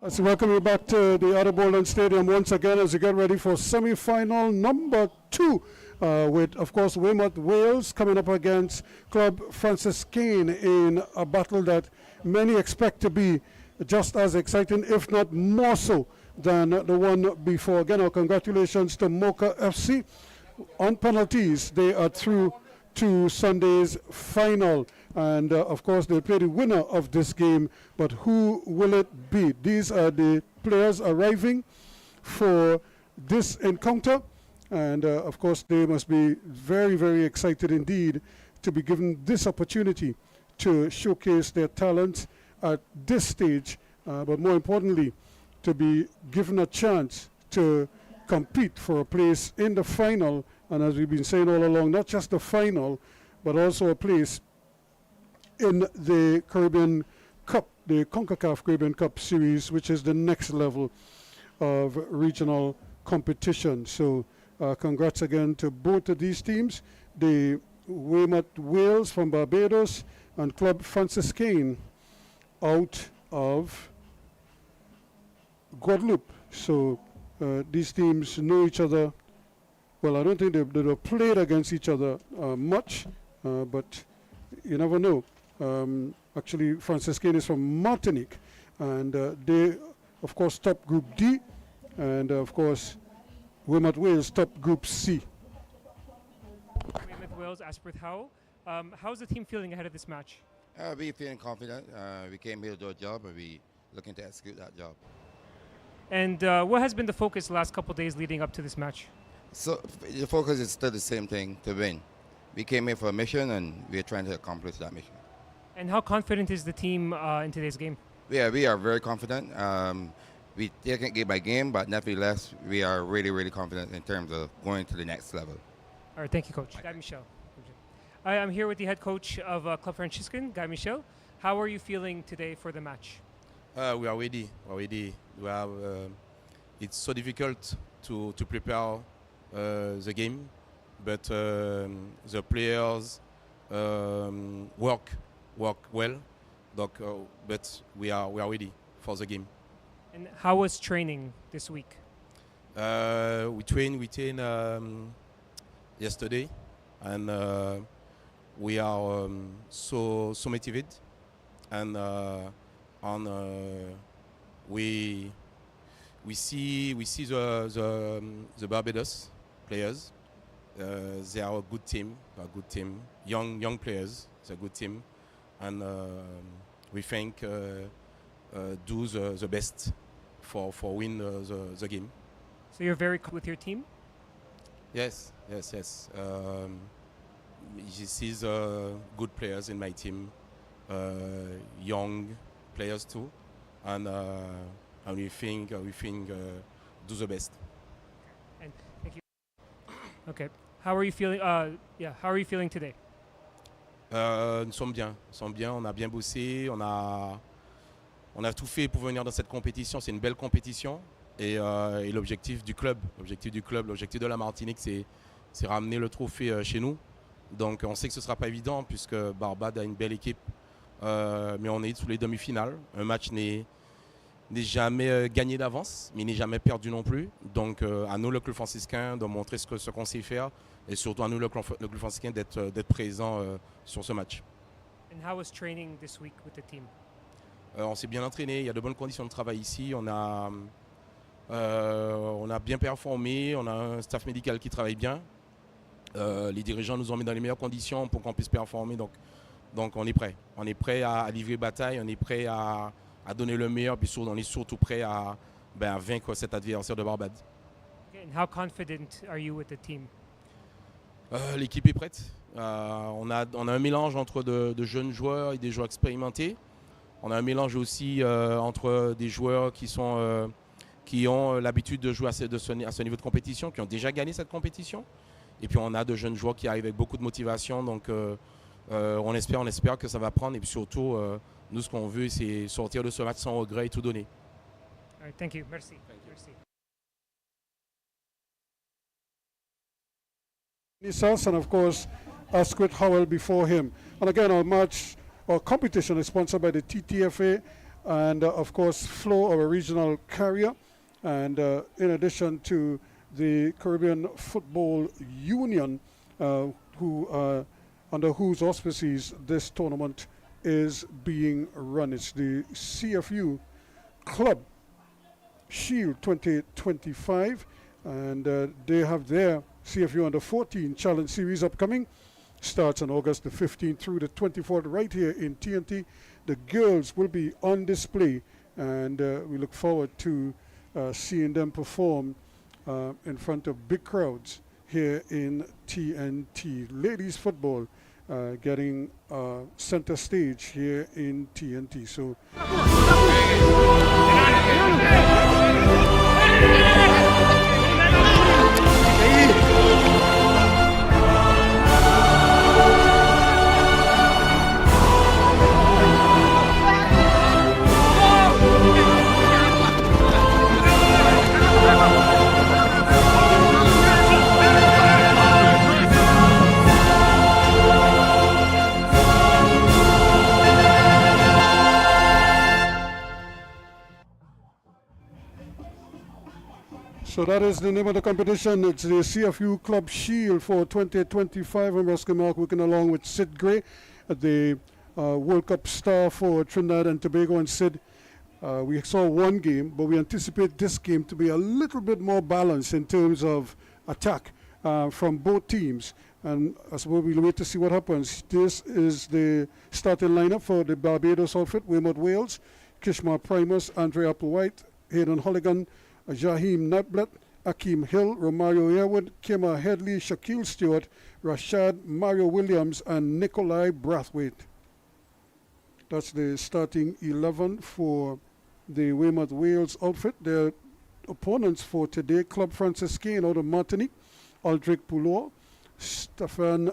Let's welcome you back to the Bolden Stadium once again as we get ready for semi-final number 2 with, of course, Weymouth Wales coming up against Club Franciscain in a battle that many expect to be just as exciting, if not more so, than the one before. Again, our congratulations to Mocha FC. On penalties, they are through to Sunday's final. And of course, they play the winner of this game. But who will it be? These are the players arriving for this encounter. And of course, they must be very, very excited indeed to be given this opportunity to showcase their talents at this stage. But more importantly, to be given a chance to compete for a place in the final. And as we've been saying all along, not just the final, but also a place in the Caribbean Cup, the CONCACAF Caribbean Cup Series, which is the next level of regional competition. So congrats again to both of these teams, the Weymouth Wales from Barbados and Club Franciscain out of Guadeloupe. So these teams know each other. Well, I don't think they've played against each other much, but you never know. Actually, Franciscain is from Martinique, and they, of course, top Group D, and of course, Weymouth Wales top Group C. Weymouth Wales, Asperth Howe. How's the team feeling ahead of this match? We're feeling confident. We came here to do a job, and we're looking to execute that job. And what has been the focus the last couple of days leading up to this match? So the focus is still the same thing, to win. We came here for a mission, and we're trying to accomplish that mission. And how confident is the team in today's game? Yeah, we are very confident. We take it game by game, but nevertheless, we are really, really confident in terms of going to the next level. All right, thank you, Coach. Guy Michel. I'm here with the head coach of Club Franciscain, Guy Michel. How are you feeling today for the match? We are ready. We have. It's so difficult to prepare the game, but the players work well. But we are ready for the game. And how was training this week? We trained yesterday, and we are so motivated, and we see the Barbados players. They are a good team, young players. It's a good team, and we think do the best for win the game. So you're very with your team? Yes. This is good players in my team, young players too, and we think do the best. And thank you. Okay. How are you feeling? How are you feeling today? Nous sommes bien. On a bien bossé. On a tout fait pour venir dans cette compétition. C'est une belle compétition. Et l'objectif du club, l'objectif de la Martinique, c'est ramener le trophée chez nous. Donc on sait que ce ne sera pas évident puisque Barbade a une belle équipe. Mais on est sous les demi-finales. Un match n'est jamais gagné d'avance, mais n'est jamais perdu non plus. Donc à nous, le club franciscain, de montrer ce qu'on sait faire. Et surtout à nous, le club franciscain, d'être présent sur ce match. And how was training this week with the team? On s'est bien entraîné. Il y a de bonnes conditions de travail ici. On a bien performé. On a un staff médical qui travaille bien. Les dirigeants nous ont mis dans les meilleures conditions pour qu'on puisse performer. Donc on est prêt. On est prêt à livrer bataille. On est prêt à donner le meilleur. Puis on est surtout prêt à vaincre cet adversaire de Barbade. Okay, and how confident are you with the team? L'équipe est prête. On a un mélange entre de jeunes joueurs et des joueurs expérimentés. On a un mélange aussi entre des joueurs qui ont l'habitude de jouer à ce niveau de compétition, qui ont déjà gagné cette compétition. Et puis on a de jeunes joueurs qui arrivent avec beaucoup de motivation. Donc on espère que ça va prendre. Et puis surtout, nous, ce qu'on veut, c'est sortir de ce match sans regret et tout donner. All right, thank you. Merci. Merci. Nisas and of course Asquith Howell before him. And again, our competition is sponsored by the TTFA and of course Flo, our regional carrier, and in addition to the Caribbean Football Union, who under whose auspices this tournament is being run. It's the CFU Club Shield 2025, and they have their CFU Under 14 Challenge Series upcoming. Starts on August the 15th through the 24th right here in TNT. The girls will be on display, and we look forward to seeing them perform in front of big crowds here in TNT. Ladies football getting center stage here in TNT. So So that is the name of the competition. It's the CFU Club Shield for 2025. I'm Oscar Mark working along with Sid Gray, the World Cup star for Trinidad and Tobago. And Sid, we saw one game, but we anticipate this game to be a little bit more balanced in terms of attack from both teams. And I suppose we'll wait to see what happens. This is the starting lineup for the Barbados outfit: Weymouth Wales, Kishma Primus, Andre Applewhite, Hayden Holligan, Jaheim Nablet, Akeem Hill, Romario Airwood, Kima Headley, Shaquille Stewart, Rashad, Mario Williams, and Nikolai Brathwaite. That's the starting 11 for the Weymouth Wales outfit. Their opponents for today: Club Franciscain out of Martinique, Aldric Poulor, Stefan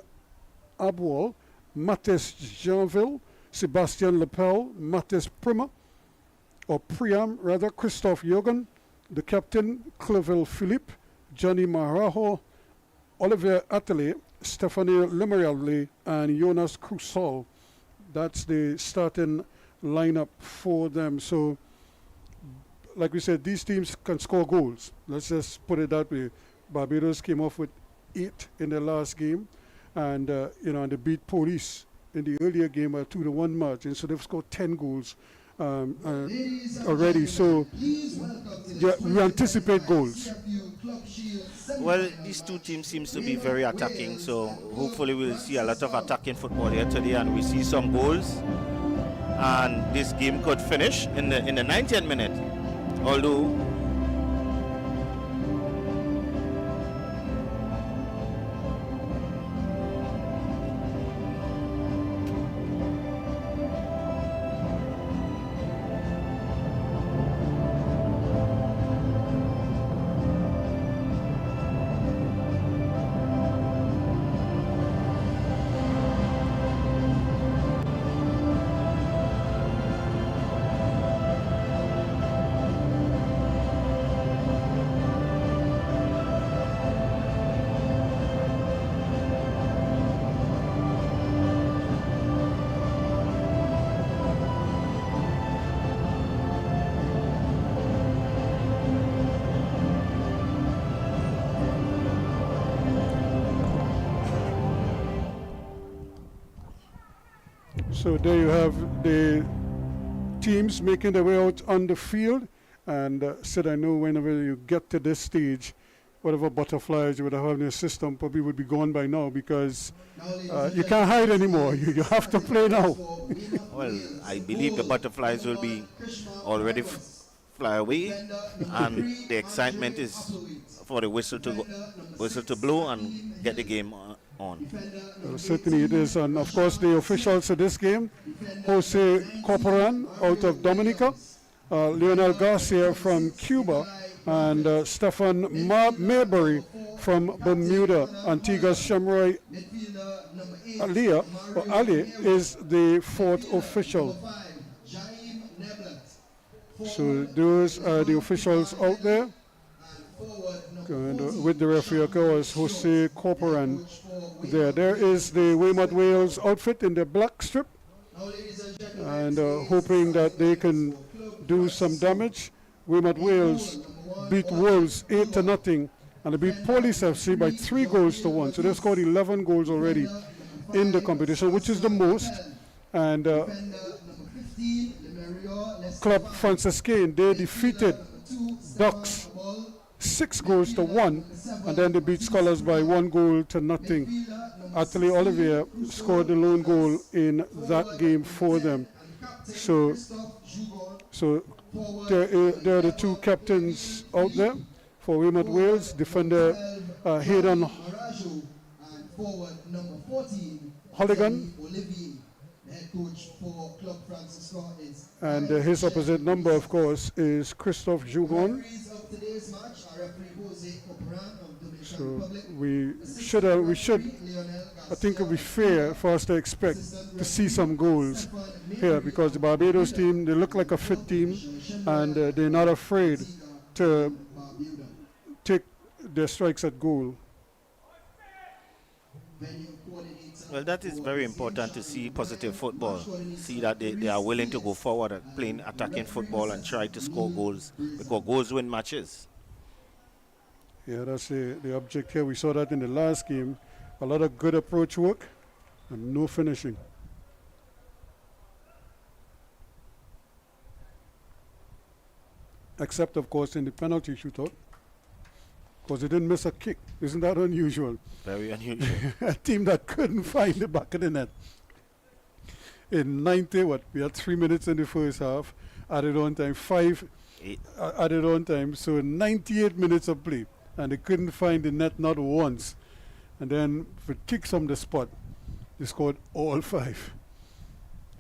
Abwal, Mathis Jeanville, Sebastian Lepel, Mathis Priam, Christophe Yogan, the captain, Cleville Philippe, Johnny Marajo, Olivier Atelier, Stephanie Lemerelli, and Jonas Crusol. That's the starting lineup for them. So, like we said, these teams can score goals. Let's just put it that way. Barbados came off with 8 in their last game, and and they beat Police in the earlier game a 2-1 margin. So they've scored 10 goals already. So yeah, we anticipate goals. Well, these two teams seems to be very attacking, so hopefully we'll see a lot of attacking football here today, and we see some goals, and this game could finish in the 90th minute. Although So there you have the teams making their way out on the field. And Sid, I know whenever you get to this stage, whatever butterflies you would have in your system probably would be gone by now, because you can't hide anymore. You have to play now. well, I believe the butterflies will be already fly away, and the excitement is for the whistle to blow and get the game on. Certainly it is. And of course the officials of this game: Jose Corporan out of Dominica, Lionel Garcia from Cuba, and Stefan Maybury from Bermuda. Antigua's Shamroy Ali is the fourth official. So those are the officials out there. And with the referee, of course, Jose Corporan there. There is the Weymouth Wales outfit in the black strip. and hoping that they can do some damage. Weymouth Wales beat Wolves 8-0, and they beat Police FC by 3-1. So they've scored 11 goals already in the competition, which is the most. And Club Franciscain, they defeated Ducks 6-1, and then they beat Scholars by 1-0. Atelier Olivier scored the lone goal in that game for them. So there are the two captains out there for Weymouth Wales. Defender Hayden Holligan, and his opposite number, of course, is Christophe Jougon. So we should, I think it would be fair for us to expect to see some goals here, because the Barbados team, they look like a fit team, and they're not afraid to take their strikes at goal. Well, that is very important to see positive football. See that they are willing to go forward at playing attacking football and try to score goals, because goals win matches. Yeah, that's the object here. We saw that in the last game. A lot of good approach work and no finishing. Except, of course, in the penalty shootout, because they didn't miss a kick. Isn't that unusual? Very unusual. A team that couldn't find the back of the net. In 90, we had 3 minutes in the first half, added on time, added on time, so 98 minutes of play, and they couldn't find the net not once. And then for kicks on the spot, they scored all 5.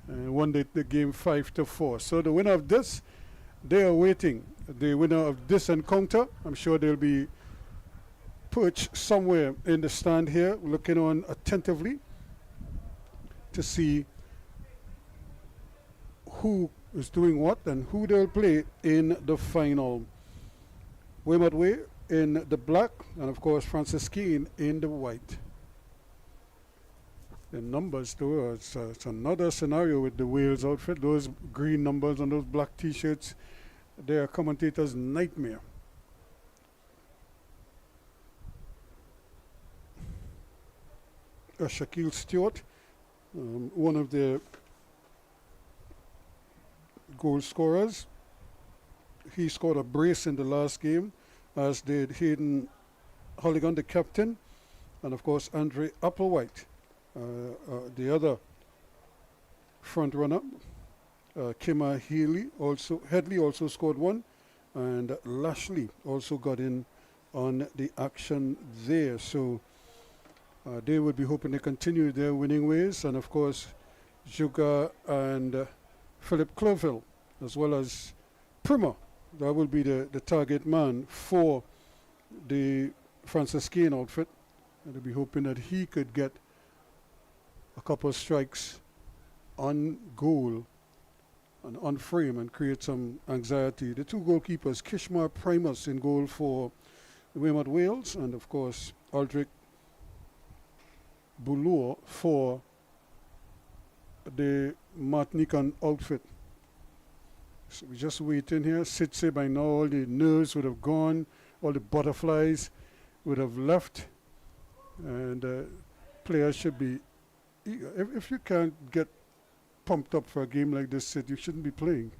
And won the game 5-4. So the winner of this, they are waiting. The winner of this encounter, I'm sure they'll be perched somewhere in the stand here, looking on attentively to see who is doing what and who they'll play in the final. Weymouth Way in the black, and of course Franciscain in the white. The numbers too, it's another scenario with the Wales outfit. Those green numbers on those black t-shirts, they are commentators' nightmare. Shaquille Stewart, one of the goal scorers. He scored a brace in the last game, as did Hayden Holligan, the captain, and of course Andre Applewhite, the other front runner. Kima Headley also scored one, and Lashley also got in on the action there. So they would be hoping to continue their winning ways, and of course Juga and Philip Cloville, as well as Prima, that will be the target man for the Franciscain outfit, and they'll be hoping that he could get a couple of strikes on goal and on frame and create some anxiety. The two goalkeepers, Kishmar Primus in goal for Weymouth Wales, and of course Aldrich Boulou for the Martinican outfit. So we're just waiting here. Sitze, by now all the nerves would have gone, all the butterflies would have left, and players should be eager. If you can't get pumped up for a game like this, Sid, you shouldn't be playing.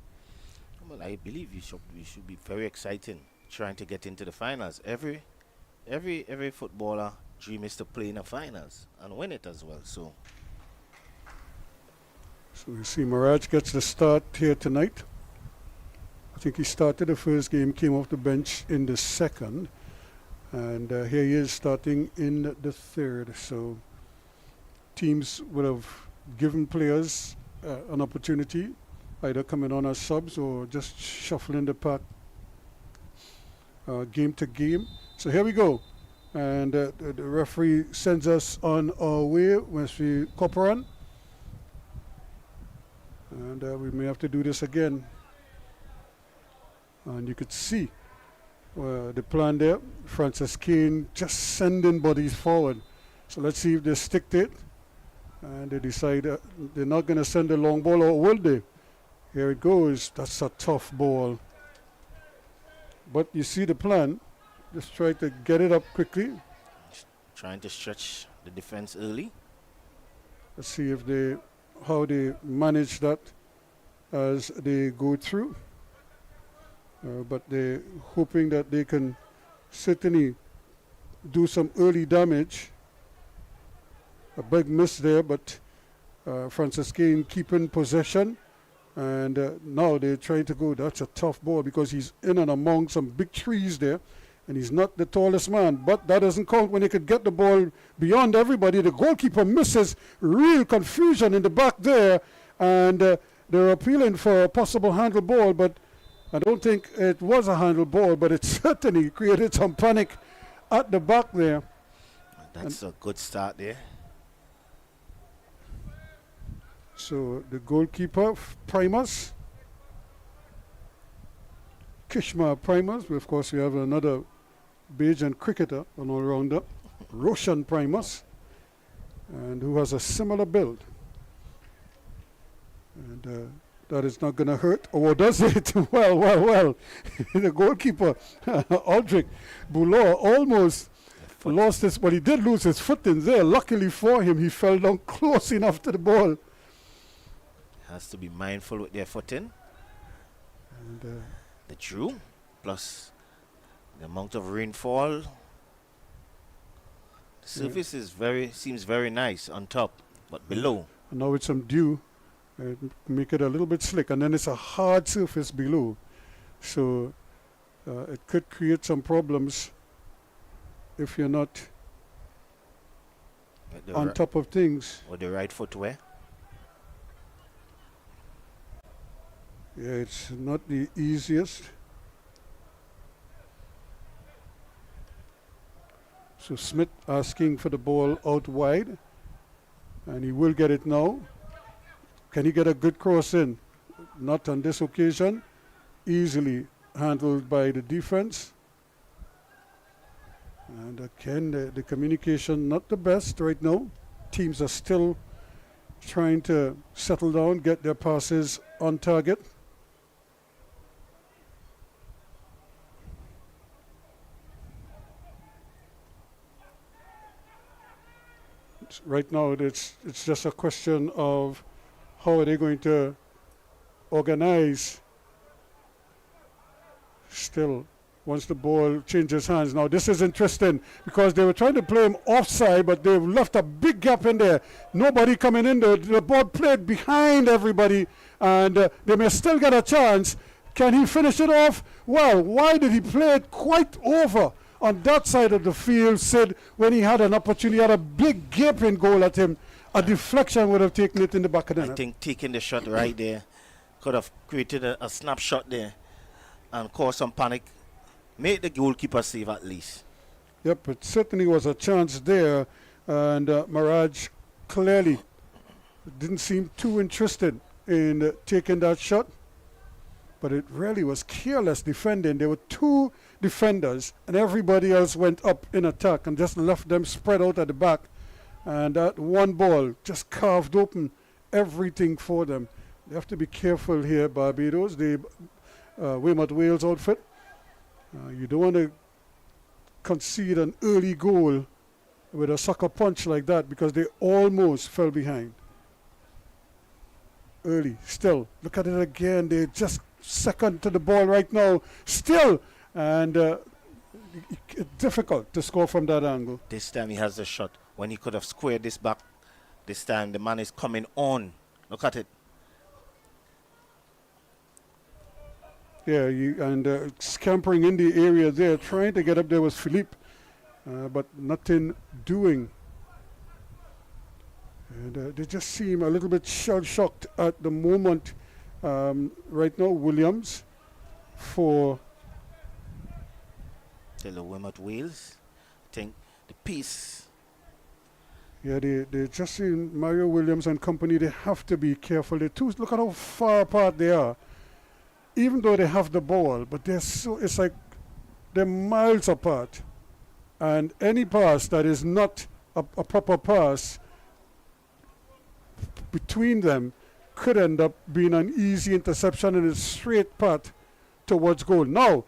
Well, I believe we should be very exciting trying to get into the finals. Every footballer dream is to play in the finals and win it as well. So we see Mirage gets the start here tonight. I think he started the first game, came off the bench in the second, and here he is starting in the third. So teams would have given players an opportunity, either coming on as subs or just shuffling the pack game to game. So here we go, and the referee sends us on our way once we Corporan, and we may have to do this again. And you could see the plan there. Franciscain just sending bodies forward. So let's see if they stick to it. And they decide they're not going to send a long ball, or will they? Here it goes. That's a tough ball. But you see the plan. Just try to get it up quickly. Trying to stretch the defense early. Let's see if how they manage that as they go through. But they're hoping that they can certainly do some early damage. A big miss there, but Franciscain keeping possession. And now they're trying to go. That's a tough ball because he's in and among some big trees there. And he's not the tallest man. But that doesn't count when he could get the ball beyond everybody. The goalkeeper misses. Real confusion in the back there. And they're appealing for a possible handle ball. But I don't think it was a handle ball. But it certainly created some panic at the back there. That's a good start there. So the goalkeeper, Primus, Kishma Primus. Of course, we have another Bajan cricketer, an all-rounder, Roshan Primus, and who has a similar build. And that is not going to hurt, or does it? well. The goalkeeper, Aldrich Boulor, almost lost his, but he did lose his footing there. Luckily for him, he fell down close enough to the ball. Has to be mindful with their footing. And the dew, plus the amount of rainfall. The surface is seems very nice on top, but below. And now with some dew, make it a little bit slick, and then it's a hard surface below. So it could create some problems if you're not on top of things. Or the right footwear. Yeah, it's not the easiest. So Smith asking for the ball out wide, and he will get it now. Can he get a good cross in? Not on this occasion. Easily handled by the defense. And again, the communication not the best right now. Teams are still trying to settle down, get their passes on target. Right now, it's just a question of how are they going to organize still once the ball changes hands. Now, this is interesting because they were trying to play him offside, but they've left a big gap in there. Nobody coming in there. The ball played behind everybody, and they may still get a chance. Can he finish it off? Well, why did he play it quite over on that side of the field, Sid, when he had an opportunity, had a big gaping goal at him? A deflection would have taken it in the back of the net. I think taking the shot right there could have created a snapshot there and caused some panic. Make the goalkeeper save at least. Yep, it certainly was a chance there. And Mirage clearly didn't seem too interested in taking that shot. But it really was careless defending. There were two defenders, and everybody else went up in attack and just left them spread out at the back. And that one ball just carved open everything for them. They have to be careful here, Barbados, the Weymouth Wales outfit. You don't want to concede an early goal with a sucker punch like that because they almost fell behind. Early, still. Look at it again. They're just second to the ball right now. Still. And difficult to score from that angle. This time he has the shot. When he could have squared this back, this time the man is coming on. Look at it. Yeah, and scampering in the area there, trying to get up there was Philippe, but nothing doing. And they just seem a little bit shell-shocked at the moment. Right now, Williams for the Weymouth Wales. I think the piece. Yeah, they just seen Mario Williams and company. They have to be careful. Look at how far apart they are. Even though they have the ball, but it's like they're miles apart. And any pass that is not a proper pass between them could end up being an easy interception and a straight path towards goal. Now,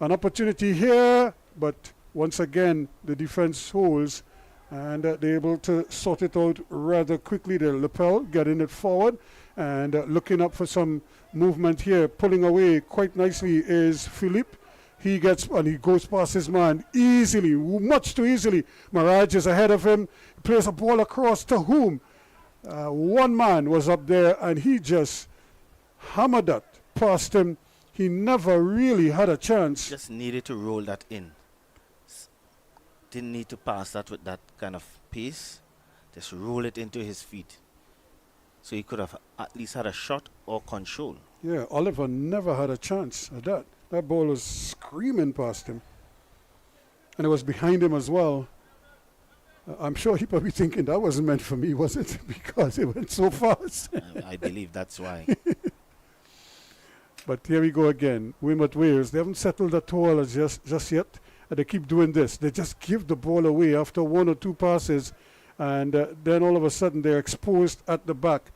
an opportunity here, but once again, the defense holds, and they're able to sort it out rather quickly. The lapel getting it forward and looking up for some movement here. Pulling away quite nicely is Philippe. He gets and he goes past his man easily, much too easily. Mirage is ahead of him. He plays a ball across to whom? One man was up there and he just hammered that past him. He never really had a chance. Just needed to roll that in. Didn't need to pass that with that kind of pace. Just roll it into his feet. So he could have at least had a shot or control. Yeah, Oliver never had a chance at that. That ball was screaming past him. And it was behind him as well. I'm sure he probably thinking that wasn't meant for me, was it? Because it went so fast. I believe that's why. But here we go again. Weymouth Wales, they haven't settled at all just yet. And they keep doing this. They just give the ball away after one or two passes. And then all of a sudden they're exposed at the back.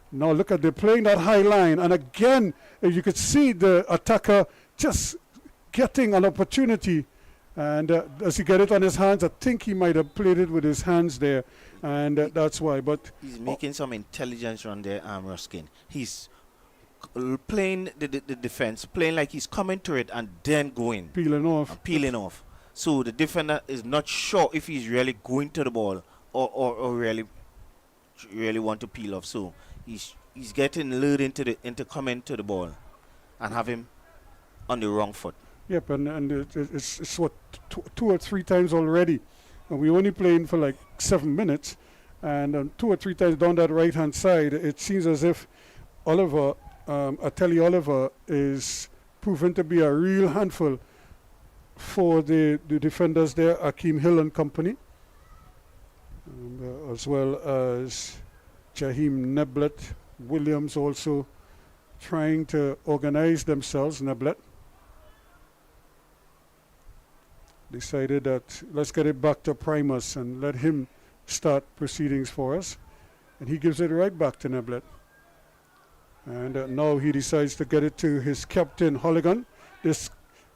Now look at, they're playing that high line. And again, you could see the attacker just getting an opportunity. And as he get it on his hands, I think he might have played it with his hands there. And that's why. But he's making some intelligence run there, Ruskin. He's playing the defense, playing like he's coming to it and then going. Peeling off. Peeling off. So the defender is not sure if he's really going to the ball or really want to peel off. So he's getting lured into coming to the ball and have him on the wrong foot. Yep, and it's what, two or three times already. And we only playing for like 7 minutes. And 2 or 3 times down that right-hand side, it seems as if Oliver, Ateli Oliver, is proven to be a real handful for the defenders there, Akeem Hill and company. And, as well as Jaheim Neblet, Williams also trying to organize themselves, Neblet. Decided that let's get it back to Primus and let him start proceedings for us. And he gives it right back to Neblet. And now he decides to get it to his captain, Holligan. This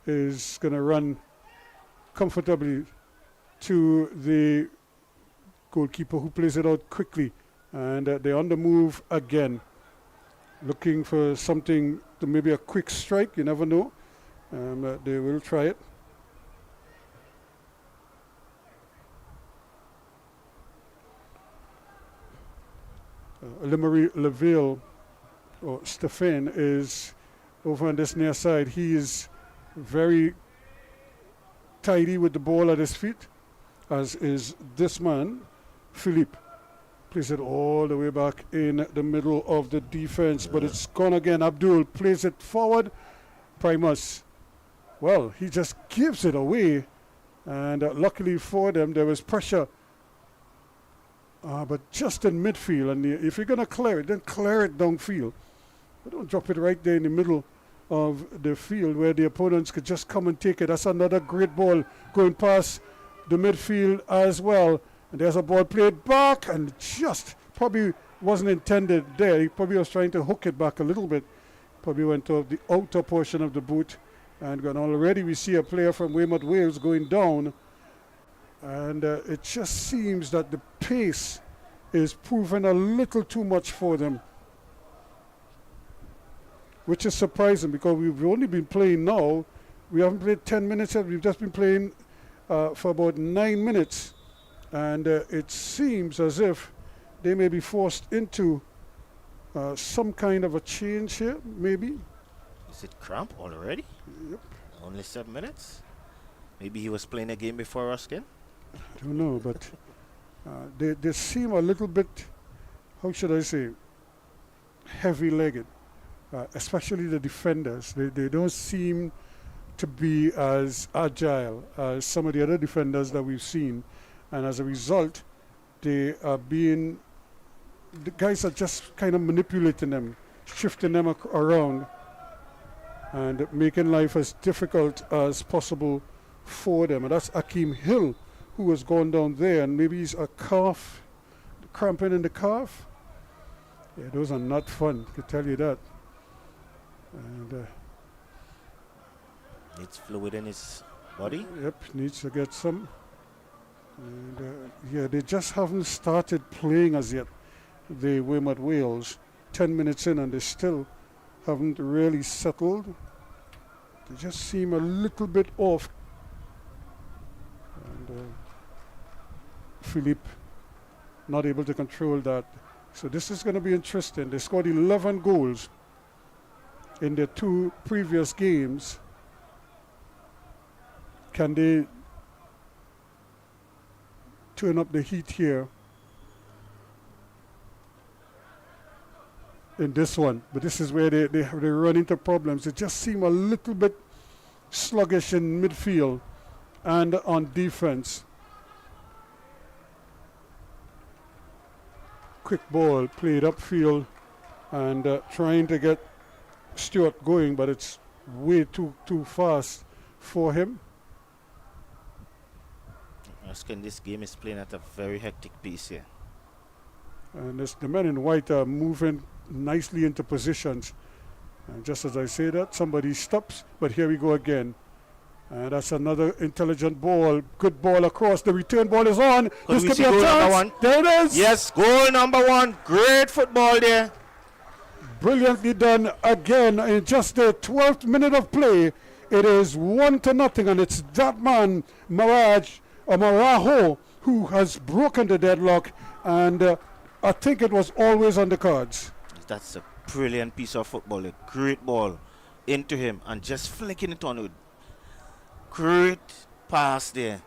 is going to run comfortably to the goalkeeper who plays it out quickly. And they're on the move again. Looking for something, to maybe a quick strike, you never know. They will try it. Limery Leville, or Stefan, is over on this near side. He is very tidy with the ball at his feet, as is this man, Philippe. Plays it all the way back in the middle of the defense, but it's gone again. Abdul plays it forward. Primus, well, he just gives it away, and luckily for them, there was pressure. But just in midfield, and if you're going to clear it, then clear it downfield. But don't drop it right there in the middle of the field where the opponents could just come and take it. That's another great ball going past the midfield as well. And there's a ball played back, and just probably wasn't intended there. He probably was trying to hook it back a little bit. Probably went off the outer portion of the boot. And already we see a player from Weymouth Wales going down. And it just seems that the pace is proving a little too much for them, which is surprising because we've only been playing now. We haven't played 10 minutes yet. We've just been playing for about 9 minutes. And it seems as if they may be forced into some kind of a change here, maybe. Is it cramp already? Yep. Only 7 minutes? Maybe he was playing a game before us again? I don't know, but they seem a little bit, how should I say, heavy-legged, especially the defenders. They don't seem to be as agile as some of the other defenders that we've seen. And as a result, the guys are just kind of manipulating them, shifting them around, and making life as difficult as possible for them. And that's Akeem Hill, who has gone down there, and maybe he's a calf, cramping in the calf. Yeah, those are not fun, I can tell you that. And Needs fluid in his body. yep, needs to get some. And yeah, they just haven't started playing as yet, the Weymouth Wales. 10 minutes in and they still haven't really settled. They just seem a little bit off. And Philippe not able to control that. So this is going to be interesting. They scored 11 goals in their 2 previous games. Can they turn up the heat here in this one? But this is where they run into problems. They just seem a little bit sluggish in midfield and on defense. Quick ball played upfield and trying to get Stewart going, but it's way too fast for him. This game is playing at a very hectic pace here. And the men in white are moving nicely into positions. And just as I say that, somebody stops, but here we go again. And that's another intelligent ball. Good ball across. The return ball is on. This could be a chance. There it is. Yes, goal number 1. Great football there. Brilliantly done again in just the 12th minute of play. It is 1-0, and it's that man, Marajo, who has broken the deadlock. And I think it was always on the cards. That's a brilliant piece of football. A great ball into him and just flicking it on with great pass there.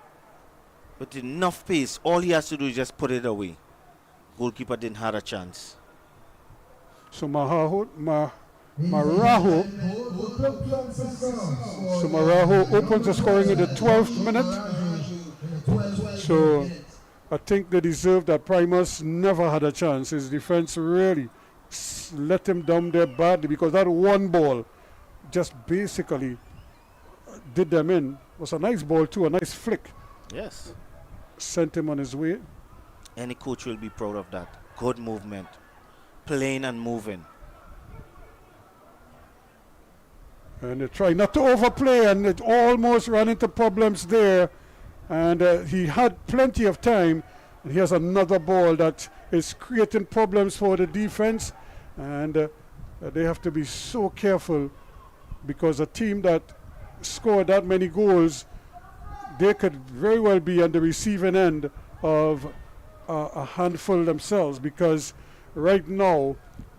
With enough pace, all he has to do is just put it away. Goalkeeper didn't have a chance. So Marajo opens the scoring in the 12th minute. So I think they deserve that. Primus never had a chance. His defense really let him down there badly, because that one ball just basically did them in. It was a nice ball too, a nice flick. Yes. Sent him on his way. Any coach will be proud of that. Good movement. Playing and moving. And they try not to overplay, and it almost ran into problems there. And he had plenty of time. And here's another ball that is creating problems for the defense. And they have to be so careful, because a team that scored that many goals, they could very well be on the receiving end of a handful themselves, because right now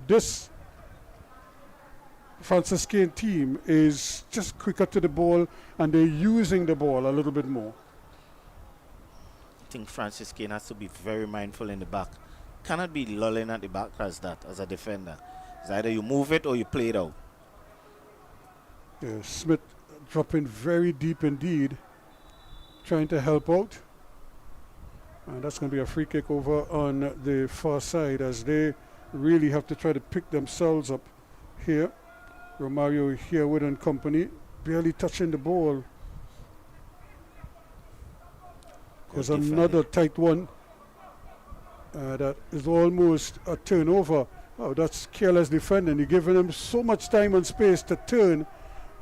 this Franciscain team is just quicker to the ball, and they're using the ball a little bit more. I think Franciscain has to be very mindful in the back. Cannot be lolling at the back as a defender. It's either you move it or you play it out. Yeah, Smith dropping very deep indeed, trying to help out. And that's going to be a free kick over on the far side, as they really have to try to pick themselves up here. Romario Herwood and company barely touching the ball. There's another tight one that is almost a turnover. Oh, that's careless defending. You're giving him so much time and space to turn.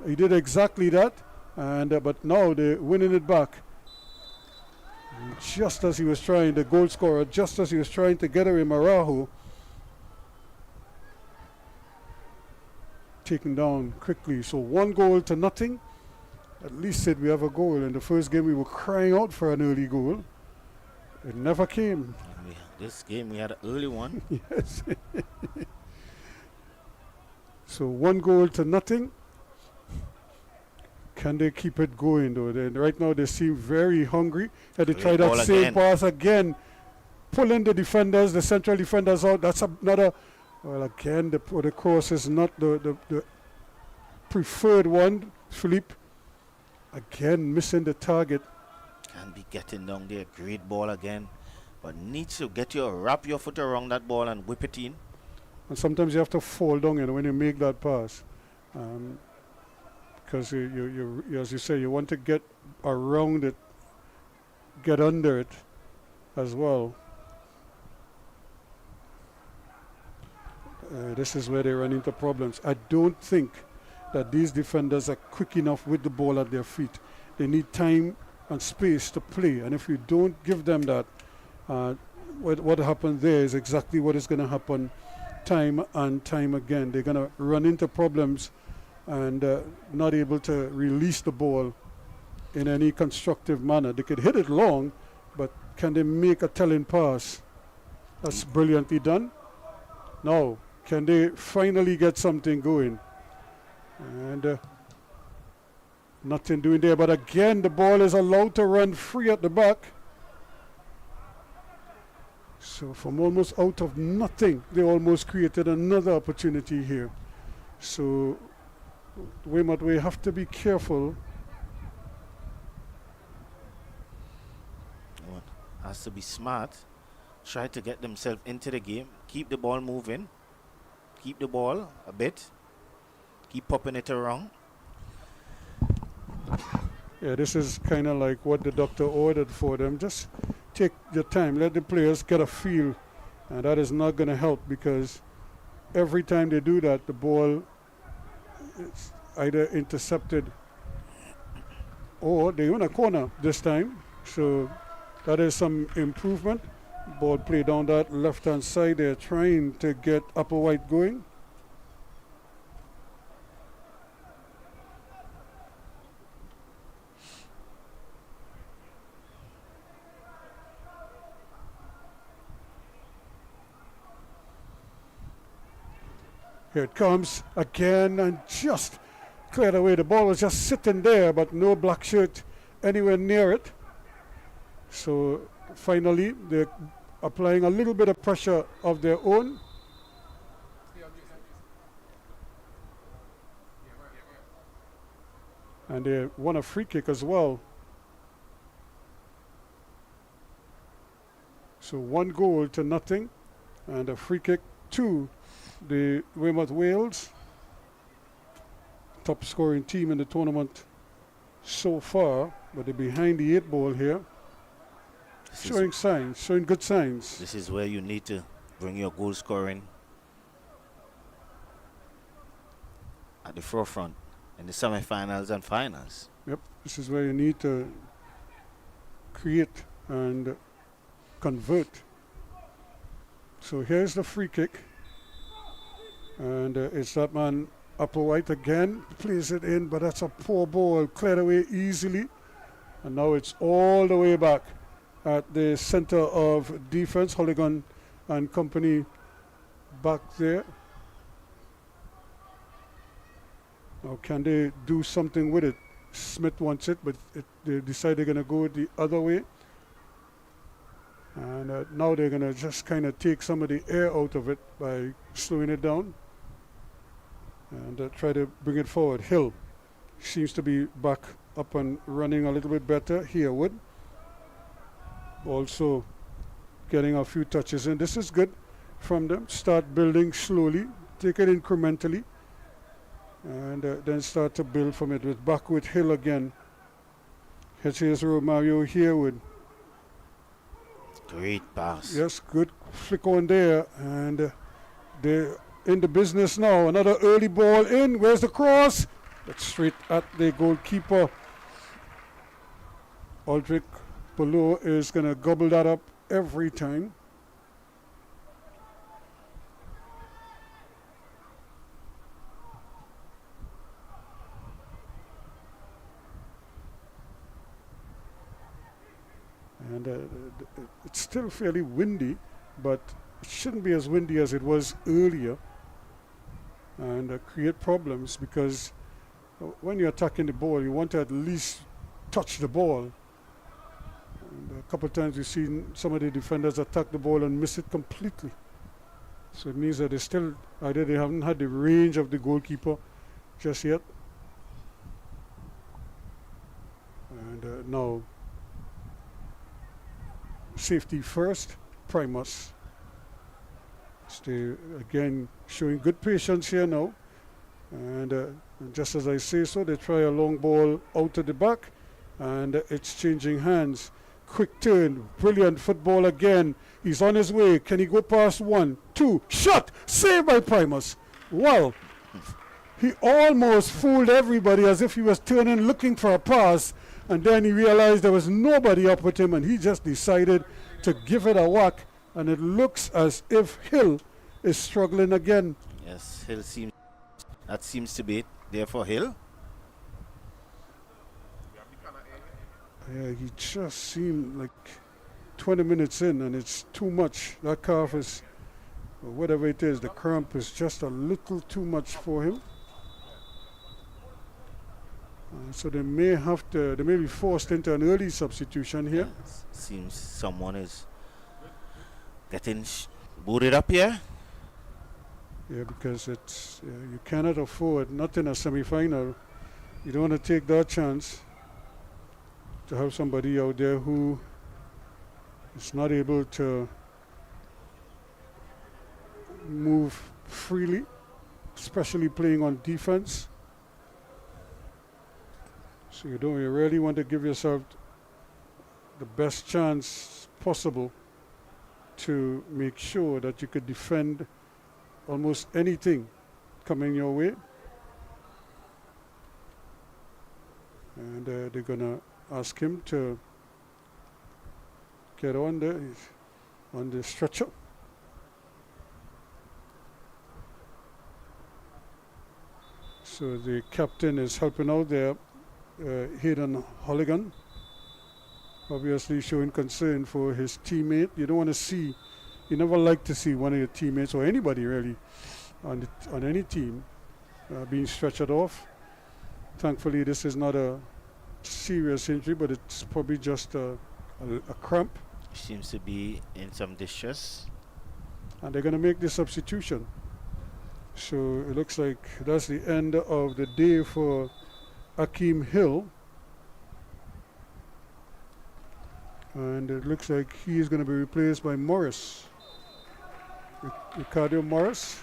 He did exactly that, and but now they're winning it back. And just as he was trying, the goal scorer, just as he was trying to get away Marajo, taken down quickly. So 1-0. At least said we have a goal. In the first game we were crying out for an early goal. It never came. This game we had an early one. Yes. So 1-0. Can they keep it going though? Right now they seem very hungry. And they try that same pass again, pulling the defenders, the central defenders out. That's another. Well, again, the cross is not the preferred one. Philippe again missing the target. Can be getting down there. Great ball again, but needs to wrap your foot around that ball and whip it in. And sometimes you have to fall down, when you make that pass, because you as you say, you want to get around it, get under it as well. this is where they run into problems. I don't think that these defenders are quick enough with the ball at their feet. They need time and space to play, and if you don't give them that, what happened there is exactly what is going to happen time and time again. They're going to run into problems and not able to release the ball in any constructive manner. They could hit it long, but can they make a telling pass? That's brilliantly done. Now, can they finally get something going? And nothing doing there, but again the ball is allowed to run free at the back. So from almost out of nothing, they almost created another opportunity here. So Weymouth, we have to be careful. Has to be smart. Try to get themselves into the game. Keep the ball moving. Keep the ball a bit. Keep popping it around. Yeah, this is kind of like what the doctor ordered for them. Just take your time. Let the players get a feel. And that is not going to help, because every time they do that, the ball is either intercepted or they're in a corner this time. So that is some improvement. Ball play down that left-hand side. They're trying to get Upper White going. Here it comes again and just cleared away. The ball was just sitting there, but no black shirt anywhere near it. So finally, they're applying a little bit of pressure of their own. And they won a free kick as well. So 1-0 and a free kick to the Weymouth Wales, top scoring team in the tournament so far, but they're behind the 8 ball here. Showing good signs. This is where you need to bring your goal scoring at the forefront in the semi-finals and finals. Yep, this is where you need to create and convert. So here's the free kick. And it's that man Upper White again, plays it in, but that's a poor ball, cleared away easily. And now it's all the way back at the center of defense. Holligan and company back there. Now can they do something with it? Smith wants it, but they decide they're going to go the other way. And now they're going to just kind of take some of the air out of it by slowing it down and try to bring it forward. Hill seems to be back up and running a little bit better. Herwood also getting a few touches in. This is good from them. Start building slowly, take it incrementally, and then start to build from it. With back with Hill again. Here's Romario Herwood. Great pass. Yes, good flick on there, and they're in the business now. Another early ball in. Where's the cross? That's straight at the goalkeeper. Aldrich below is going to gobble that up every time. And it's still fairly windy, but it shouldn't be as windy as it was earlier, and create problems, because when you're attacking the ball, you want to at least touch the ball. And a couple of times we've seen some of the defenders attack the ball and miss it completely. So it means that they still, either they haven't had the range of the goalkeeper just yet. And now, safety first, Primus. Stay again showing good patience here now. And just as I say so, they try a long ball out to the back, and it's changing hands. Quick turn, brilliant football again. He's on his way. Can he go past 1, 2? 2. Shot! Saved by Primus. Well, he almost fooled everybody as if he was turning looking for a pass, and then he realized there was nobody up with him, and he just decided to give it a whack, and it looks as if Hill is struggling again. Yes, that seems to be it there for Hill. Yeah, he just seemed like 20 minutes in, and it's too much. That calf is, or whatever it is, the cramp is just a little too much for him. So they may be forced into an early substitution here. Seems someone is getting booted up here. Yeah, because it's you cannot afford, not in a semi-final. You don't want to take that chance to have somebody out there who is not able to move freely, especially playing on defense. So you really want to give yourself the best chance possible to make sure that you could defend almost anything coming your way. And they're going to ask him to get on there, on the stretcher. So the captain is helping out there, Hayden Holligan, obviously showing concern for his teammate. You don't want to see, you never like to see one of your teammates or anybody really on any team being stretchered off. Thankfully, this is not a serious injury, but it's probably just a cramp. Seems to be in some distress. And they're going to make the substitution. So it looks like that's the end of the day for Akeem Hill. And it looks like he is going to be replaced by Morris. Ricardo Morris.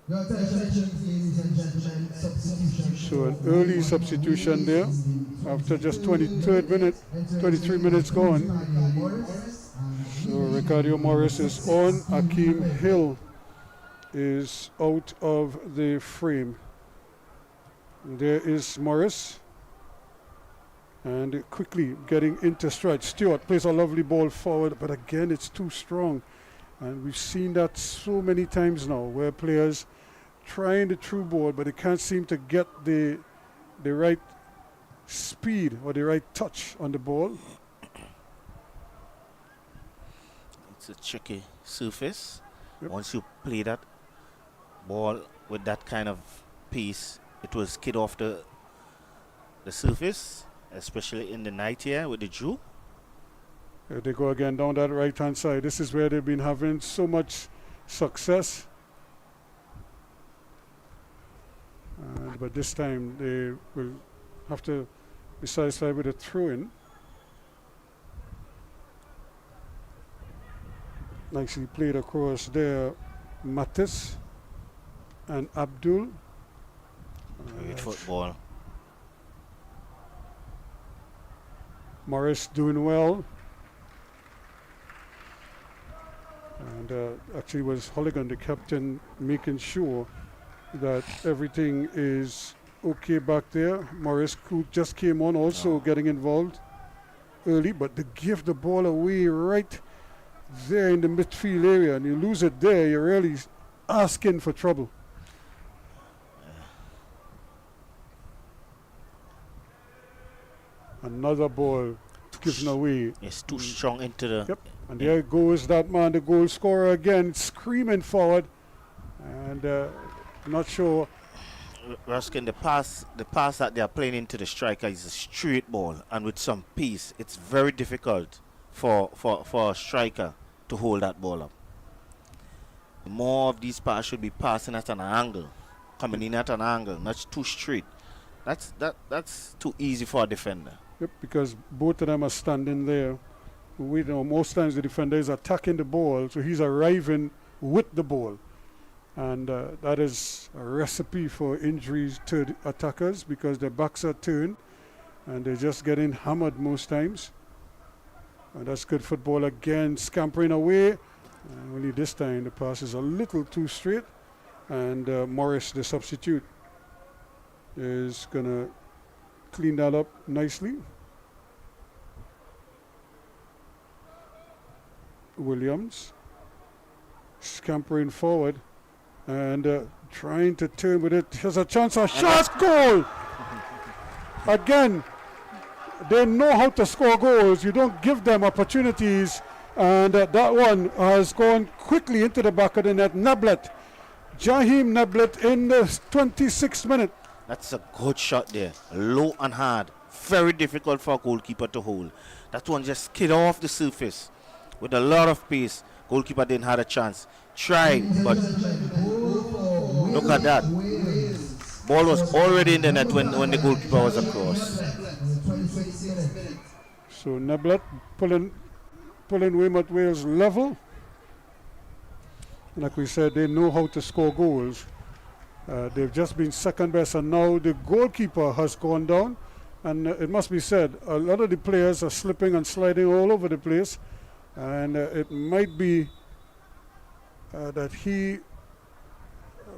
Your attention, ladies and gentlemen, substitution. So an early substitution there after just 23 minutes gone. So Ricardo Morris is on. Akeem Hill is out of the frame. There is Morris. And quickly getting into stride. Stewart plays a lovely ball forward, but again it's too strong. And we've seen that so many times now, where players trying the through ball, but they can't seem to get the right speed or the right touch on the ball. It's a tricky surface. Yep. Once you play that ball with that kind of pace, it will skid off the surface, especially in the night here with the dew. They go again down that right-hand side. This is where they've been having so much success. But this time they will have to be satisfied with a throw-in. Nicely played across there, Mattis and Abdul. Great football. Morris doing well. And actually was Holligan, the captain, making sure that everything is okay back there. Morris, who just came on, also getting involved early, but to give the ball away right there in the midfield area, and you lose it there, you're really asking for trouble. Another ball given away. It's too strong into the... Yep. And there goes that man, the goal scorer again, screaming forward. And not sure. Ruskin, the pass that they are playing into the striker is a straight ball, and with some pace, it's very difficult for a striker to hold that ball up. More of these passes should be passing at an angle, coming in at an angle, not too straight. That's too easy for a defender. Yep, because both of them are standing there. Most times the defender is attacking the ball, so he's arriving with the ball. And that is a recipe for injuries to the attackers because their backs are turned and they're just getting hammered most times. And that's good football again, scampering away. Only this time the pass is a little too straight. And Morris, the substitute, is going to clean that up nicely. Williams scampering forward and trying to turn with it. Here's a chance, a shot, goal! Again, they know how to score goals. You don't give them opportunities. And that one has gone quickly into the back of the net. Neblet, Jaheim Neblet in the 26th minute. That's a good shot there. Low and hard. Very difficult for a goalkeeper to hold. That one just skid off the surface with a lot of pace. Goalkeeper didn't have a chance. Tried, but look at that. Ball was already in the net when the goalkeeper was across. So Neblet pulling Weymouth Wales level. Like we said, they know how to score goals. They've just been second best, and now the goalkeeper has gone down. And it must be said, a lot of the players are slipping and sliding all over the place. And it might be that he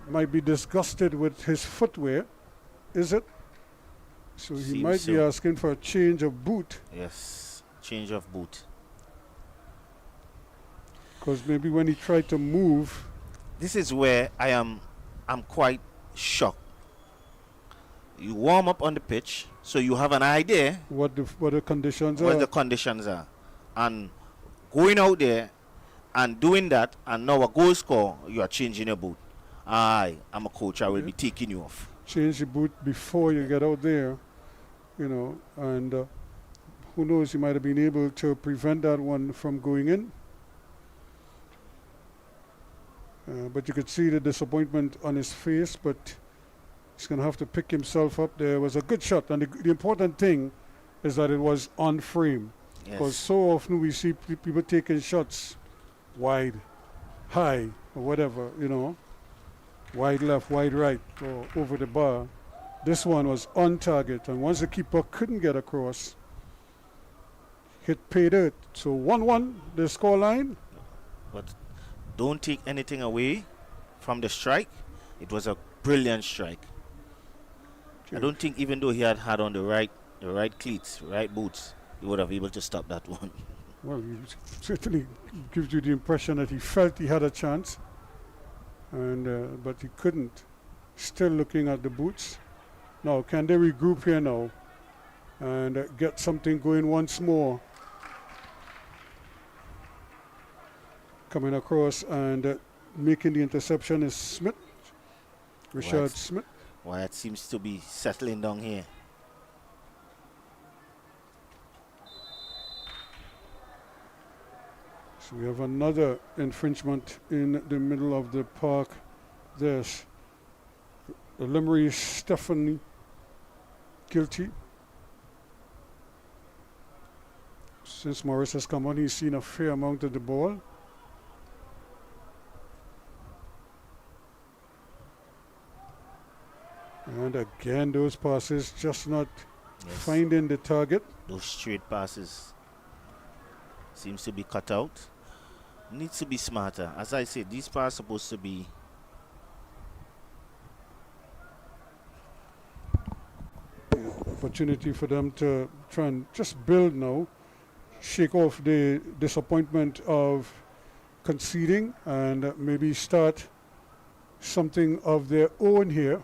might be disgusted with his footwear. Is it? So he Seems might be so. asking for a change of boot. Yes, change of boot. Because maybe when he tried to move, This is where I'm quite shocked. You warm up on the pitch, so you have an idea what the conditions what are. the conditions are. And going out there and doing that, and now a goal score, you are changing your boot. I'm a coach, I will be taking you off. Change the boot before you get out there, and who knows, he might have been able to prevent that one from going in. But you could see the disappointment on his face, but he's going to have to pick himself up. There was a good shot, and the important thing is that it was on frame. Because Yes. so often we see people taking shots wide, high, or whatever, wide left, wide right, or over the bar. This one was on target, and once the keeper couldn't get across, hit pay dirt. So 1-1, the scoreline. But don't take anything away from the strike. It was a brilliant strike. I don't think even though he had on the right cleats, right boots, he would have been able to stop that one. Well, he certainly gives you the impression that he felt he had a chance, and but he couldn't. Still looking at the boots. Now, can they regroup here now and get something going once more? Coming across and making the interception is Smith, Richard Smith. Why it seems to be settling down here. So we have another infringement in the middle of the park. There's Limerick Stephanie guilty. Since Morris has come on, he's seen a fair amount of the ball. And again, those passes just not finding the target. Those straight passes seems to be cut out. Needs to be smarter. As I said, these passes are supposed to be opportunity for them to try and just build now, shake off the disappointment of conceding, and maybe start something of their own here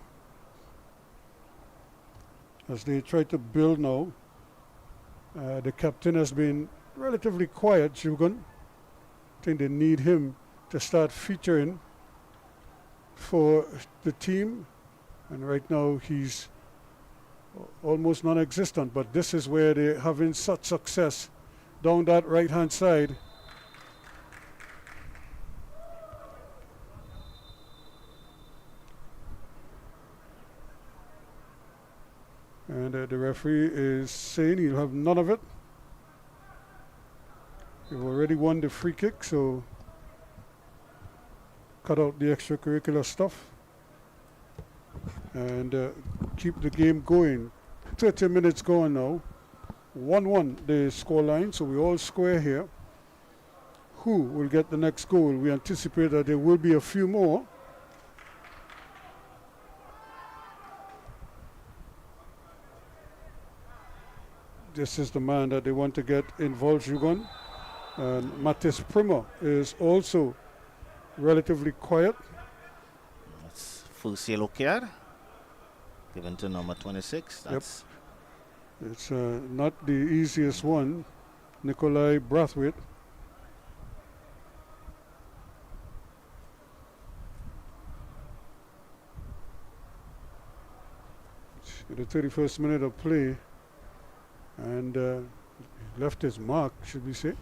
as they try to build now. The captain has been relatively quiet, Jugan. I think they need him to start featuring for the team, and right now he's almost non-existent, but this is where they're having such success down that right hand side. And the referee is saying he'll have none of it. They've already won the free kick, so cut out the extracurricular stuff and keep the game going. 30 minutes gone now. 1-1 the score line, so we all square here. Who will get the next goal? We anticipate that there will be a few more. This is the man that they want to get involved, Jugon. And Matis Prima is also relatively quiet. That's Fusel Okiar, given to number 26. That's It's not the easiest one. Nikolai Brathwaite. The 31st minute of play, and left his mark, should we say.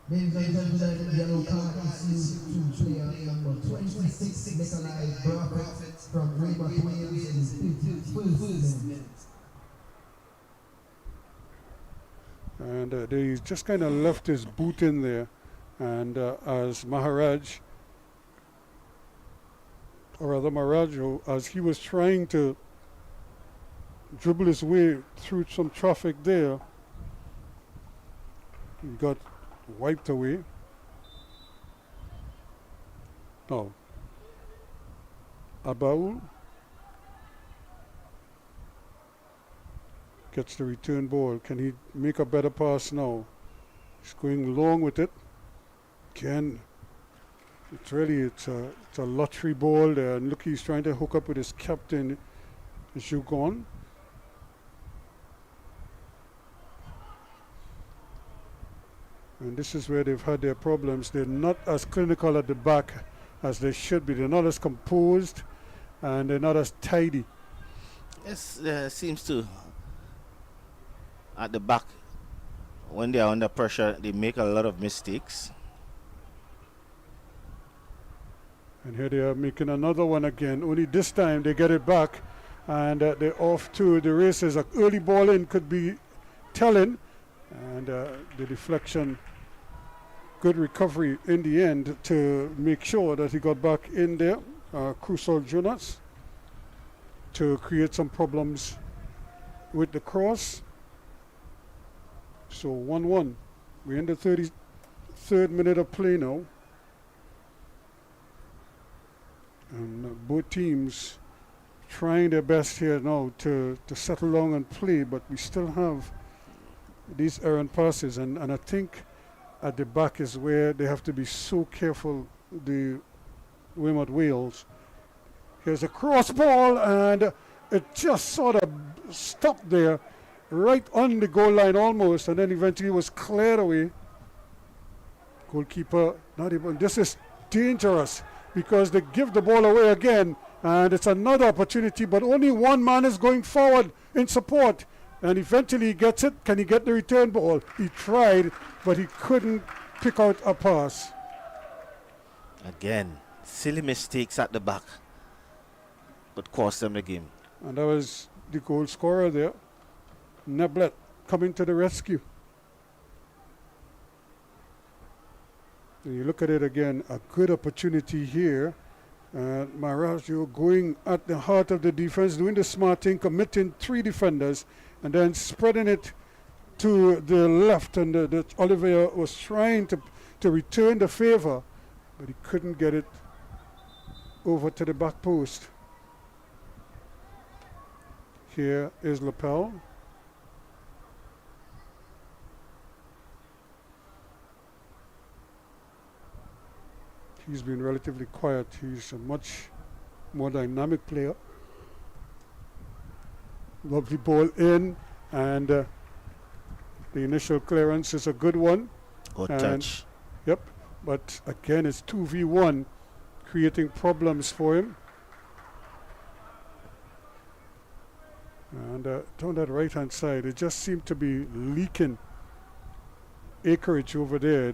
Ladies and gentlemen, yellow card issued to player number 26, Nikolai Brathwaite from Weymouth Wales in his 51st minute. And they just kind of left his boot in there, and as Maharaj, or rather Marajo, as he was trying to dribble his way through some traffic there, he got wiped away. Now, Abaul gets the return ball. Can he make a better pass now? He's going long with it. Again, it's a lottery ball there, and look, he's trying to hook up with his captain, Jugon. And this is where they've had their problems. They're not as clinical at the back as they should be. They're not as composed, and they're not as tidy. Yes, seems to. At the back, when they are under pressure, they make a lot of mistakes. And here they are making another one again. Only this time they get it back, and they're off to the races. An early ball in could be telling, and the deflection, good recovery in the end to make sure that he got back in there. Krusol Jonas to create some problems with the cross. So 1-1. We're in the 33rd minute of play now. And both teams trying their best here now to settle down and play, but we still have these errant passes, and I think at the back is where they have to be so careful, the Weymouth Wales. Here's a cross ball, and it just sort of stopped there, right on the goal line almost, and then eventually was cleared away. Goalkeeper, not even, this is dangerous, because they give the ball away again, and it's another opportunity, but only one man is going forward in support, and eventually he gets it. Can he get the return ball? He tried, but he couldn't pick out a pass. Again, silly mistakes at the back, but cost them the game. And that was the goal scorer there, Neblet, coming to the rescue. And you look at it again, a good opportunity here. Marajo going at the heart of the defense, doing the smart thing, committing 3 defenders, and then spreading it to the left. And Olivier was trying to return the favor, but he couldn't get it over to the back post. Here is Lapel. He's been relatively quiet. He's a much more dynamic player. Lovely ball in, and the initial clearance is a good one. Good And touch. Yep, but again, it's 2v1, creating problems for him. And down that right-hand side, it just seemed to be leaking acreage over there.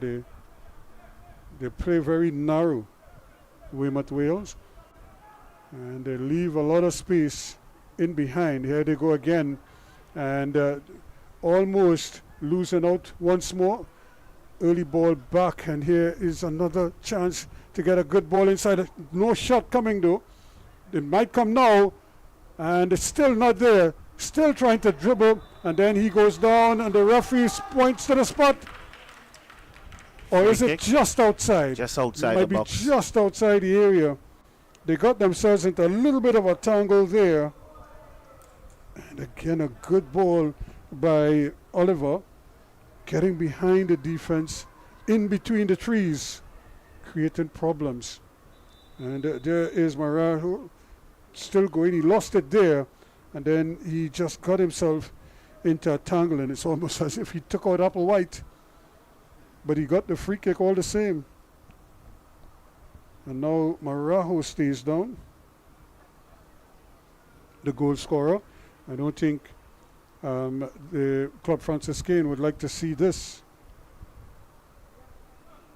They play very narrow, Weymouth Wales, and they leave a lot of space in behind. Here they go again, and almost losing out once more. early ball back, and here is another chance to get a good ball inside. No shot coming though. It might come now, and it's still not there. Still trying to dribble, and then he goes down, and the referee points to the spot. Or is it just outside? Just outside it might the box. be just outside the area. They got themselves into a little bit of a tangle there. And again, a good ball by Oliver, getting behind the defense, in between the trees, creating problems. And there is Marajo, still going. He lost it there, and then he just got himself into a tangle, and it's almost as if he took out Applewhite. But he got the free kick all the same. And now Marajo stays down, the goal scorer. I don't think the Club Franciscain would like to see this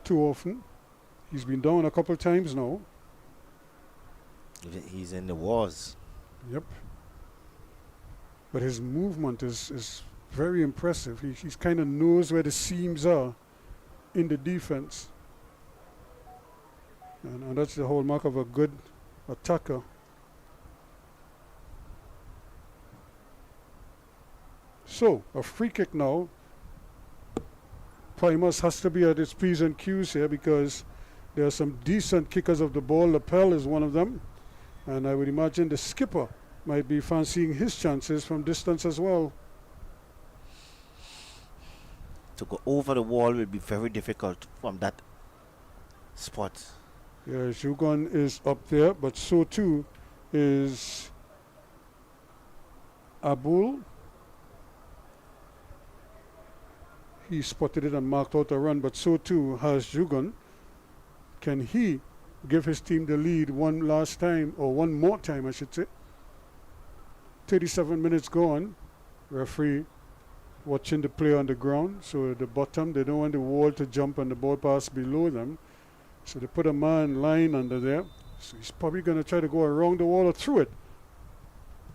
too often. He's been down a couple times now. He's in the wars. Yep. But his movement is very impressive. He kind of knows where the seams are in the defense. And that's the hallmark of a good attacker. So, a free kick now. Primus has to be at its P's and Q's here, because there are some decent kickers of the ball. Lapel is one of them. And I would imagine the skipper might be fancying his chances from distance as well. To go over the wall will be very difficult from that spot. Yeah, Jugon is up there, but so too is Abul. He spotted it and marked out a run, but so too has Jugon. Can he give his team the lead one last time, or one more time I should say? 37 minutes gone. Referee watching the play on the ground. So at the bottom, they don't want the wall to jump and the ball pass below them. So they put a man line under there. So he's probably going to try to go around the wall or through it.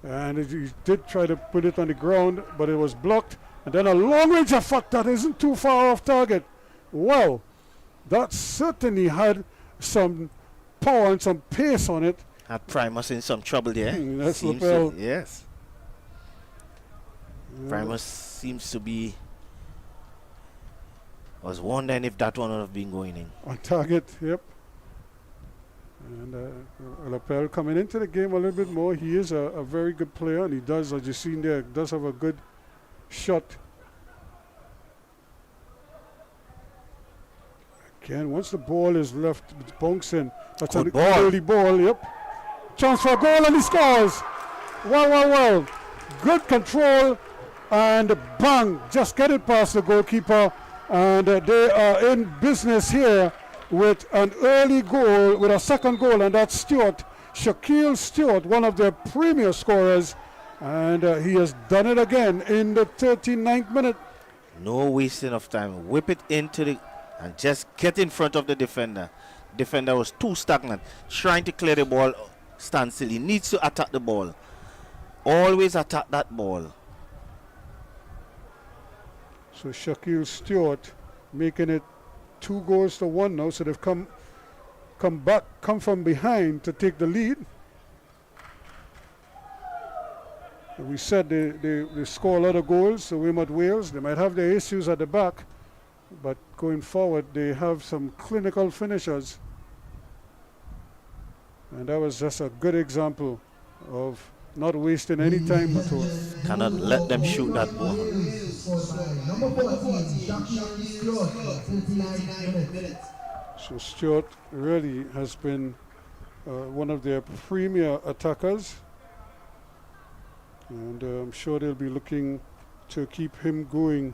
And he did try to put it on the ground, but it was blocked. And then a long range effort that isn't too far off target. Well, that certainly had some power and some pace on it. Had Primus in some trouble there. That's Lapel. Yes. Primus seems to be. I was wondering if that one would have been going in. On target, yep. And Lapel coming into the game a little bit more. He is a very good player, and he does, as you've seen there, does have a good shot. Again, once the ball is left bouncing, that's an early ball, yep. Chance for a goal, and he scores. Well. Good control, and bang, just get it past the goalkeeper. And they are in business here with an early goal, with a second goal, and that's Stewart. Shaquille Stewart, one of their premier scorers, and he has done it again in the 39th minute. No wasting of time. Whip it into the, and just get in front of the defender. Defender was too stagnant, trying to clear the ball, stand still. He needs to attack the ball. Always attack that ball. So Shaquille Stewart making it 2-1 now. So they've come from behind to take the lead. And we said they score a lot of goals, so Weymouth Wales. They might have their issues at the back, but going forward they have some clinical finishers. And that was just a good example of not wasting any time at all. Cannot let them shoot that ball. So Stewart really has been one of their premier attackers, and I'm sure they'll be looking to keep him going.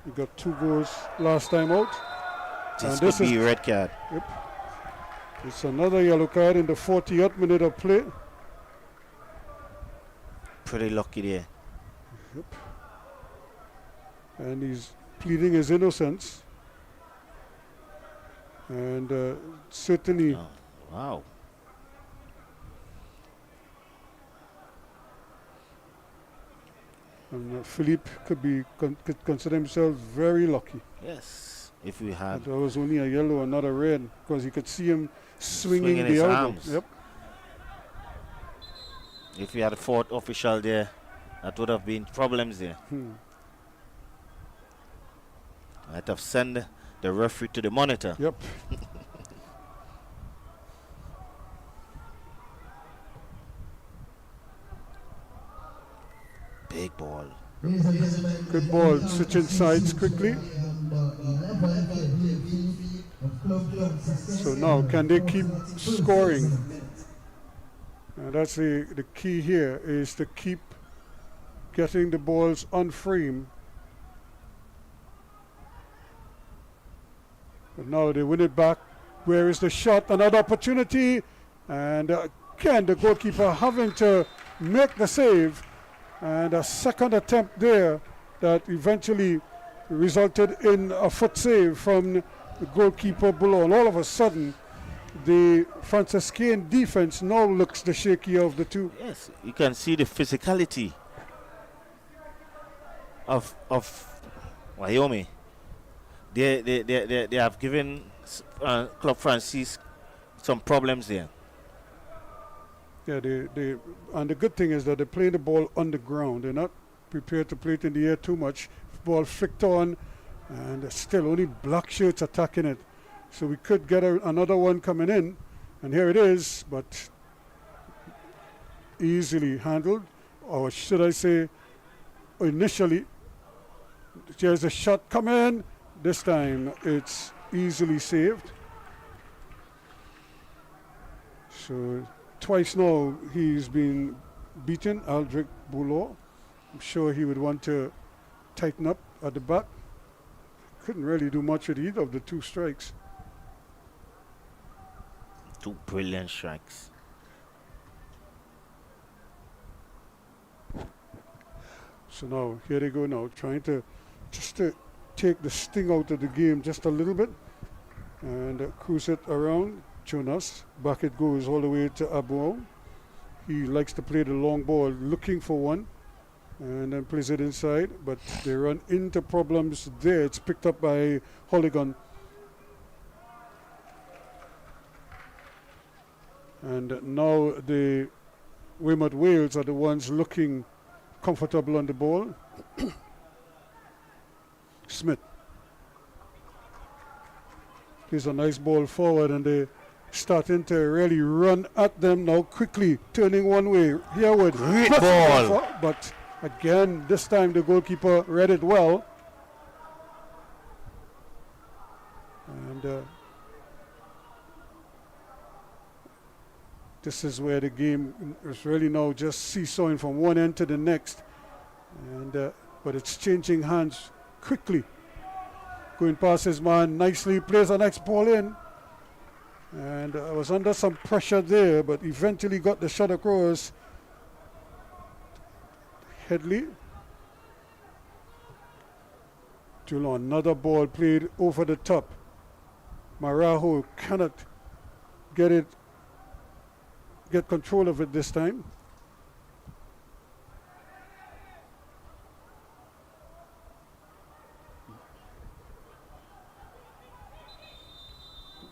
He got 2 goals last time out. This could be a red card. Yep. It's another yellow card in the 40th minute of play. Pretty lucky there. Yep. And he's pleading his innocence. And certainly. Oh, wow. And Philippe could consider himself very lucky. Yes, if we had There was only a yellow and not a red, because you could see him swinging the his elbow. arms. Yep. If we had a fourth official there, that would have been problems there. Might have sent the referee to the monitor. Yep. Big ball. Good ball. Switching sides quickly. So now, can they keep scoring? That's the key here, is to keep getting the balls on frame. But now they win it back. Where is the shot? Another opportunity. And again, the goalkeeper having to make the save. And a second attempt there that eventually resulted in a foot save from the goalkeeper below. And all of a sudden, the Franciscain defense now looks the shakier of the two. Yes, you can see the physicality of Wyoming. They have given Club Francis some problems there. Yeah, and the good thing is that they play the ball on the ground. They're not prepared to play it in the air too much. Ball flicked on, and there's still only black shirts attacking it. So we could get another one coming in, and here it is, but easily handled, or should I say, initially. Here's a shot coming. This time it's easily saved. So twice now he's been beaten, Aldrich Boulot. I'm sure he would want to tighten up at the back. Couldn't really do much with either of the two strikes. Two brilliant strikes. So now, here they go now, trying to just to take the sting out of the game just a little bit. And cruise it around. Jonas, back it goes all the way to Abuo. He likes to play the long ball, looking for one, and then plays it inside, but they run into problems there. It's picked up by Holigan. And now the Weymouth Wales are the ones looking comfortable on the ball. Smith. Here's a nice ball forward, and they starting to really run at them now quickly, turning one way. Hereward. Great ball. But again, this time the goalkeeper read it well. And this is where the game is really now just seesawing from one end to the next. And but it's changing hands quickly. Going past his man nicely, plays the next ball in. And I was under some pressure there, but eventually got the shot across. Headley. Toulon, another ball played over the top. Marajo cannot get control of it this time.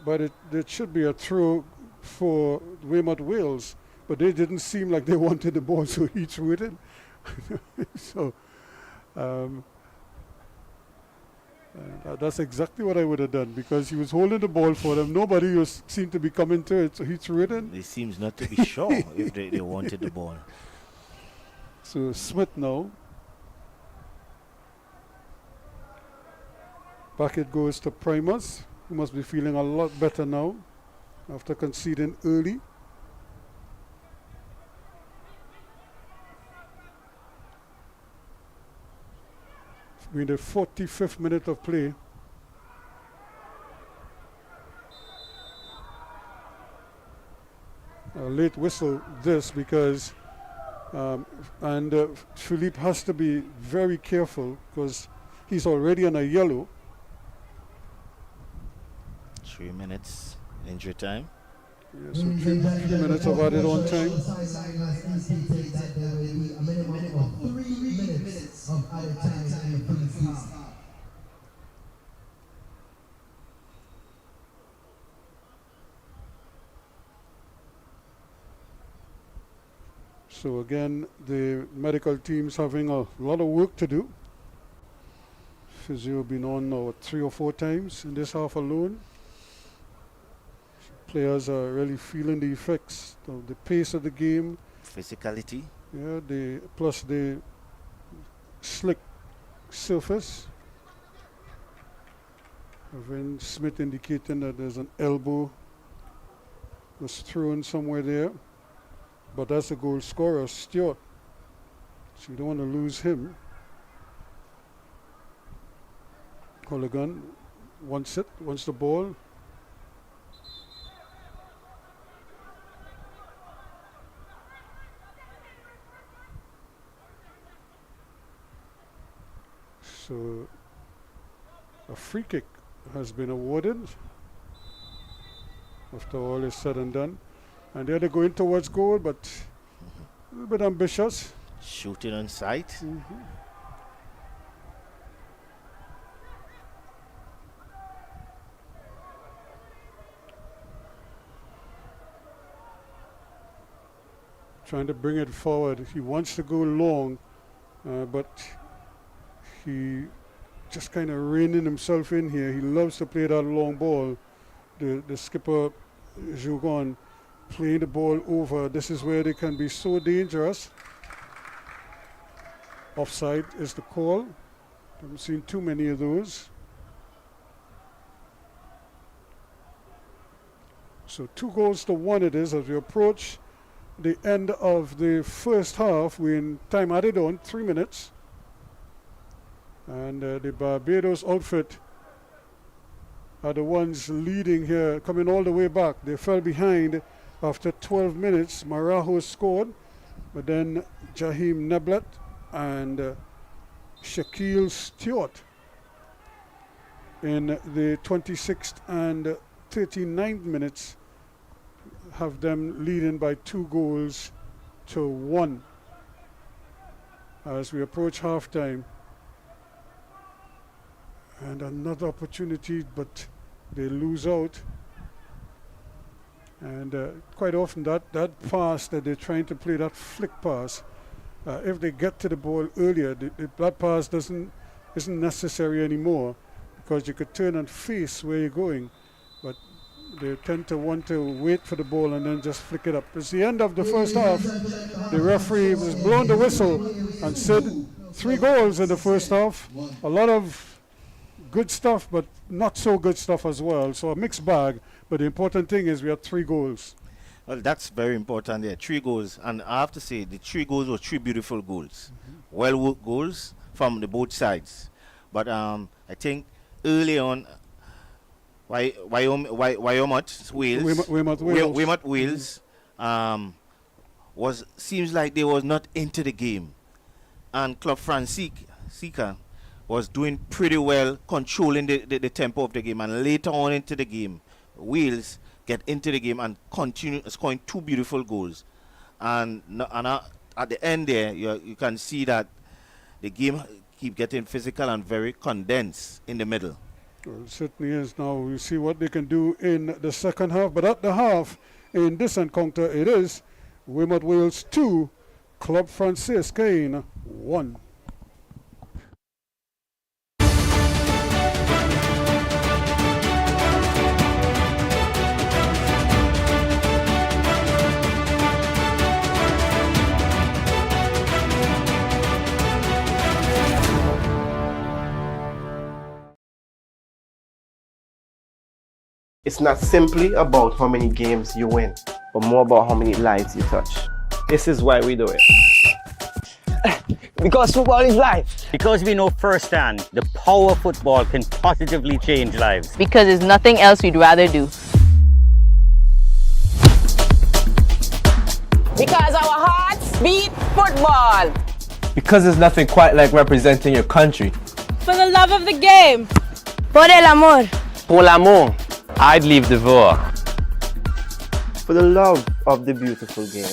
But it should be a throw for Weymouth Wales, but they didn't seem like they wanted the ball, so he threw it in. So that's exactly what I would have done, because he was holding the ball for them. Nobody seemed to be coming to it, so he threw it in. He seems not to be sure if they wanted the ball. So Smith now. Back it goes to Primus, who must be feeling a lot better now after conceding early. In the 45th minute of play. A late whistle this, because Philippe has to be very careful because he's already on a yellow. 3 minutes injury time. Yeah, so 3 minutes of added on time. A minimum of 3 minutes So again, the medical team's having a lot of work to do. Physio been on now 3 or 4 times in this half alone. Players are really feeling the effects of the pace of the game. Physicality. Yeah, plus the slick surface. When Smith indicating that there's an elbow was thrown somewhere there. But that's the goal scorer, Stewart. So you don't want to lose him. Colligan wants the ball. So a free kick has been awarded after all is said and done. And there they're going towards goal, but a little bit ambitious. Shooting on sight. Trying to bring it forward. He wants to go long, but he just kind of reining himself in here. He loves to play that long ball. The skipper, Jougon, playing the ball over. This is where they can be so dangerous. Offside is the call. Haven't seen too many of those. So 2-1 it is as we approach the end of the first half. We're in time added on, 3 minutes. And the Barbados outfit are the ones leading here, coming all the way back. They fell behind after 12 minutes. Marajo scored, but then Jahim Neblet and Shaquille Stewart in the 26th and 39th minutes have them leading by 2-1 as we approach halftime. And another opportunity, but they lose out. And quite often that pass that they're trying to play, that flick pass, if they get to the ball earlier, that pass isn't necessary anymore, because you could turn and face where you're going. But they tend to want to wait for the ball and then just flick it up. It's the end of the first half. The referee was blown the whistle and said 3 goals in the first half. A lot of good stuff, but not so good stuff as well. So a mixed bag, but the important thing is we had 3 goals. Well, that's very important there. 3 goals, and I have to say the 3 goals were 3 beautiful goals. Well worked goals from the both sides. But I think early on, Weymouth Wales seems like they was not into the game, and Club Franciscain was doing pretty well, controlling the tempo of the game, and later on into the game, Wales get into the game and continue scoring 2 beautiful goals. And at the end there, you can see that the game keep getting physical and very condensed in the middle. Well, it certainly is. Now we'll see what they can do in the second half. But at the half, in this encounter, it is Weymouth Wales 2, Club Franciscain 1. It's not simply about how many games you win, but more about how many lives you touch. This is why we do it. Because football is life. Because we know firsthand the power of football can positively change lives. Because there's nothing else we'd rather do. Because our hearts beat football. Because there's nothing quite like representing your country. For the love of the game. Por el amor. Pour l'amour. I'd leave the war. For the love of the beautiful game.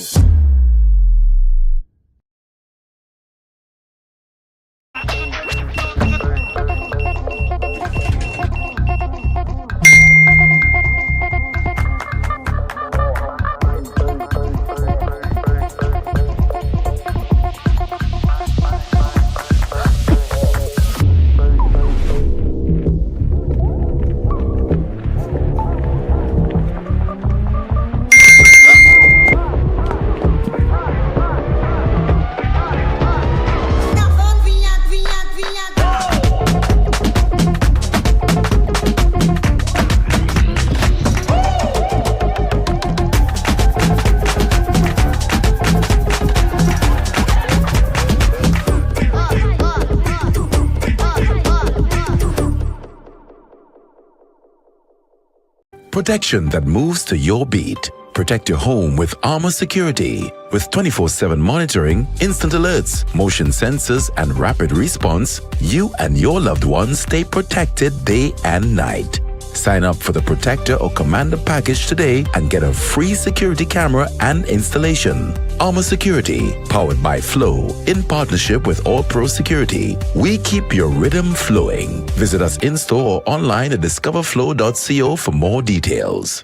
Protection that moves to your beat. Protect your home with Armor Security. With 24/7 monitoring, instant alerts, motion sensors, and rapid response, you and your loved ones stay protected day and night. Sign up for the Protector or Commander package today and get a free security camera and installation. Armor Security, powered by Flow, in partnership with All Pro Security. We keep your rhythm flowing. Visit us in-store or online at discoverflow.co for more details.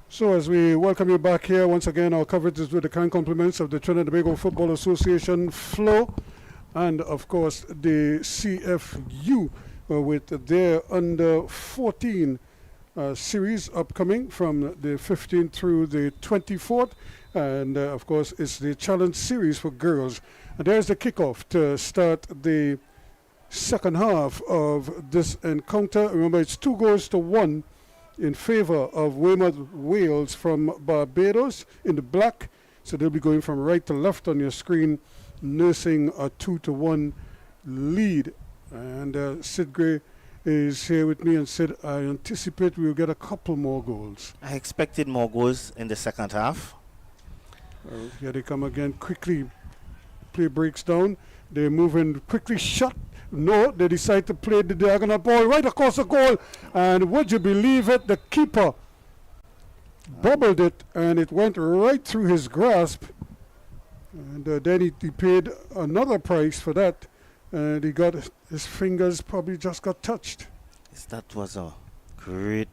So as we welcome you back here, once again, our coverage is with the kind compliments of the Trinidad and Tobago Football Association, FLO, and of course the CFU with their under 14 series upcoming from the 15th through the 24th. And of course, it's the challenge series for girls. And there's the kickoff to start the second half of this encounter. Remember, it's 2-1 in favor of Weymouth Wales from Barbados in the black. So they'll be going from right to left on your screen, nursing a 2-1 lead. And Sid Gray is here with me, and Sid, I anticipate we'll get a couple more goals. I expected more goals in the second half. Well, here they come again quickly. Play breaks down. They're moving quickly. Shot. No, they decide to play the diagonal ball right across the goal. And would you believe it? The keeper bubbled it, and it went right through his grasp. And then he paid another price for that. And he got his fingers probably just got touched. Yes, that was a great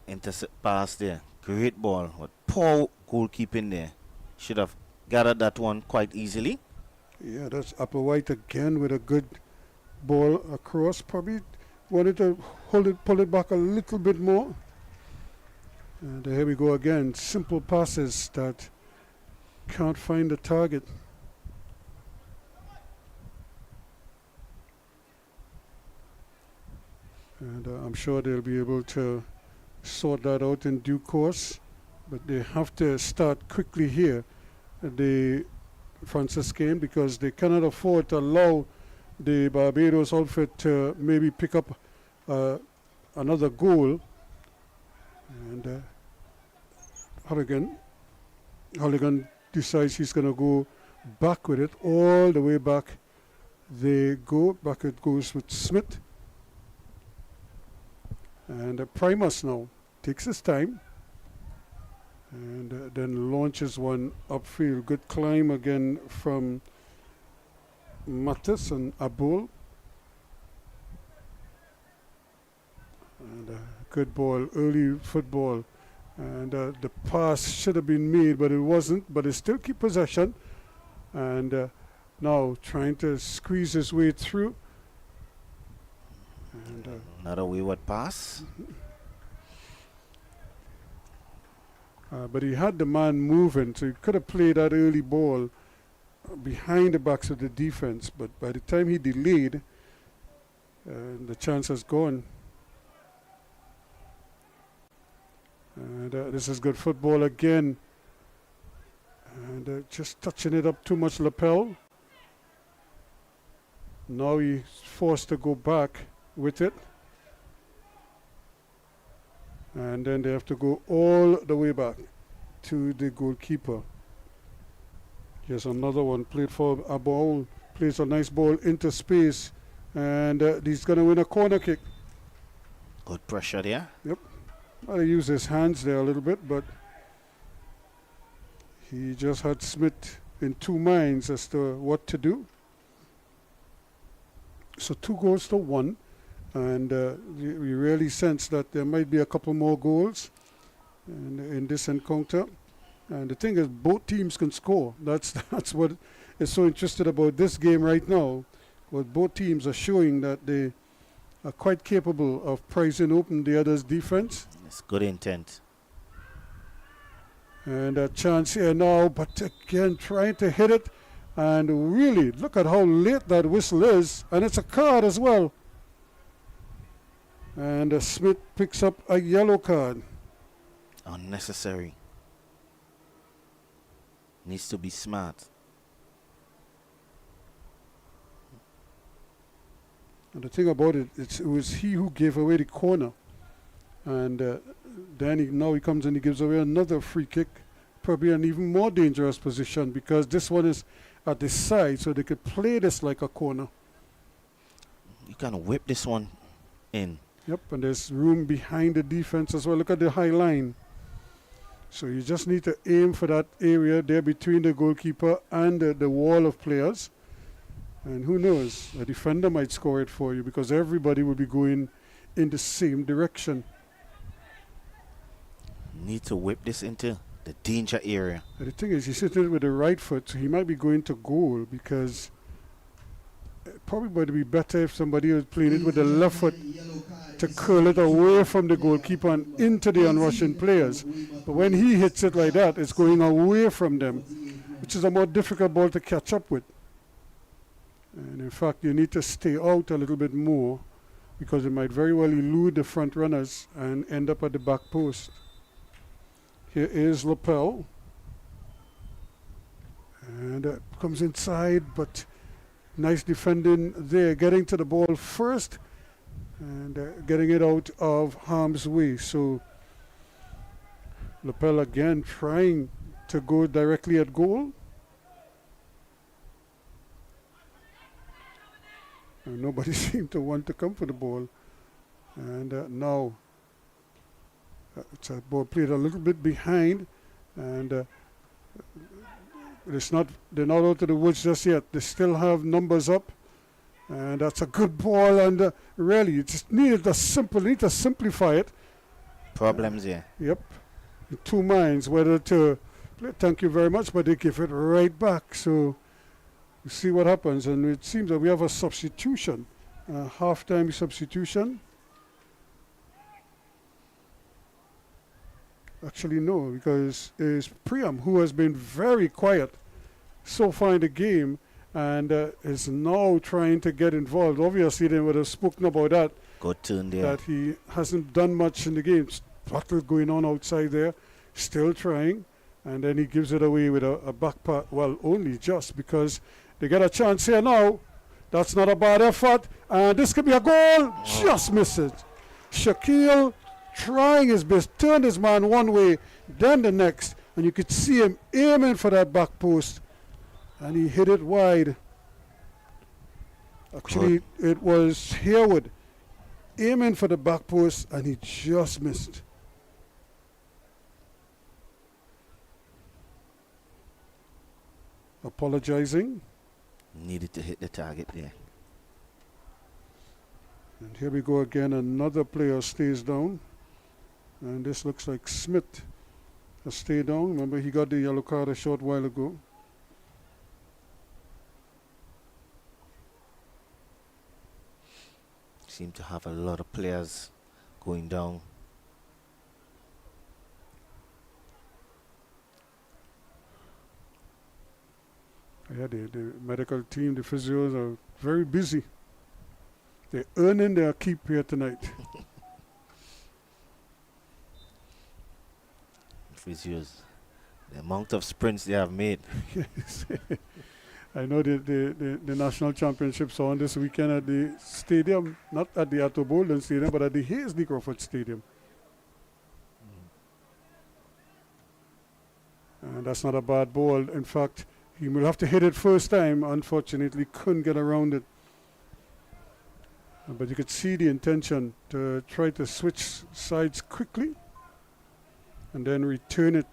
intercept pass there. Great ball. What poor goalkeeping there. Should have gathered that one quite easily. Yeah, that's Upper White again with a good ball across. Probably wanted to pull it back a little bit more. And here we go again. Simple passes that can't find the target. And I'm sure they'll be able to sort that out in due course. But they have to start quickly here, the Franciscain, because they cannot afford to allow the Barbados outfit to maybe pick up another goal. And Halligan decides he's going to go back with it, all the way back. They go, back it goes with Smith. And Primus now takes his time and then launches one upfield. Good climb again from Mattis and Abul. And good ball, early football. And the pass should have been made, but it wasn't. But they still keep possession. And now trying to squeeze his way through. And another wayward pass. But he had the man moving, so he could have played that early ball behind the backs of the defense. But by the time he delayed, the chance has gone. And this is good football again. And just touching it up too much lapel. Now he's forced to go back with it. And then they have to go all the way back to the goalkeeper. Here's another one played for a ball. Plays a nice ball into space. And he's going to win a corner kick. Good pressure there. Yep. Well, he used his hands there a little bit, but he just had Smith in two minds as to what to do. So 2-1. And we really sense that there might be a couple more goals in this encounter. And the thing is, both teams can score. That's what is so interesting about this game right now. Well, both teams are showing that they are quite capable of prizing open the other's defense. It's good intent. And a chance here now, but again trying to hit it. And really, look at how late that whistle is. And it's a card as well. And Smith picks up a yellow card. Unnecessary. Needs to be smart. And the thing about it, it was he who gave away the corner. And then now he comes and he gives away another free kick. Probably an even more dangerous position because this one is at the side, so they could play this like a corner. You can whip this one in. Yep, and there's room behind the defense as well. Look at the high line. So you just need to aim for that area there between the goalkeeper and the wall of players. And who knows, a defender might score it for you because everybody will be going in the same direction. Need to whip this into the danger area. And the thing is, he's sitting with the right foot, so he might be going to goal because it probably would be better if somebody was playing it with the left foot to curl it away from the goalkeeper and into the unrushing players. But when he hits it like that, it's going away from them, which is a more difficult ball to catch up with. And in fact, you need to stay out a little bit more because it might very well elude the front runners and end up at the back post. Here is Lapel. And comes inside, but nice defending there, getting to the ball first and getting it out of harm's way. So Lapel again trying to go directly at goal. And nobody seemed to want to come for the ball. And now it's a ball played a little bit behind, and they're not out of the woods just yet. They still have numbers up, and that's a good ball. And really, you just need to simplify it. Problems here. Yep, in two minds whether to play, thank you very much, but they give it right back. So we see what happens, and it seems that we have a substitution, a half-time substitution. Actually, no, because it's Priam who has been very quiet so far in the game and is now trying to get involved. Obviously, they would have spoken about that. Good turn there. That he hasn't done much in the game. Battle going on outside there, still trying, and then he gives it away with a back pass. Well, only just because they get a chance here now. That's not a bad effort, and this could be a goal. Just misses. Shaquille trying his best, turned his man one way, then the next, and you could see him aiming for that back post, and he hit it wide. Actually, it was Harewood aiming for the back post, and he just missed. Apologizing. Needed to hit the target there. And here we go again. Another player stays down. And this looks like Smith has stayed down. Remember, he got the yellow card a short while ago. Seem to have a lot of players going down. Yeah, the medical team, the physios are very busy. They're earning their keep here tonight. Physios, the amount of sprints they have made. Yes. I know the national championships are on this weekend at the stadium, not at the Atto Bolden Stadium, but at the Hazley Crawford Stadium. And that's not a bad ball. In fact, he will have to hit it first time. Unfortunately, couldn't get around it. But you could see the intention to try to switch sides quickly and then return it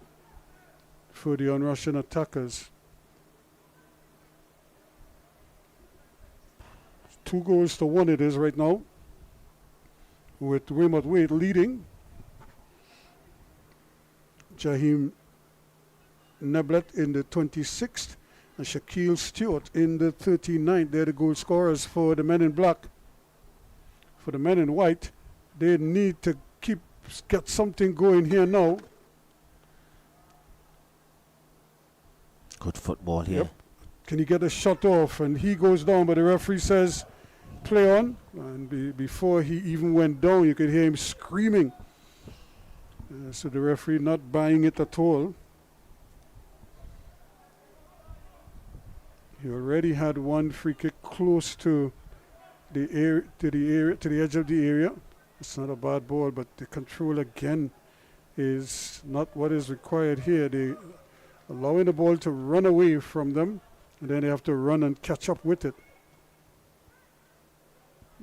for the on-Russian attackers. 2-1 it is right now, with Weymouth Wales leading. Jaheim Neblet in the 26th and Shaquille Stewart in the 39th. They're the goal scorers for the men in black. For the men in white, they need to get something going here now. Good football here. Yep. Can he get a shot off? And he goes down, but the referee says play on. And before he even went down, you could hear him screaming. So the referee not buying it at all. He already had one free kick close to the edge of the area. It's not a bad ball, but the control again is not what is required here. They allowing the ball to run away from them, and then they have to run and catch up with it.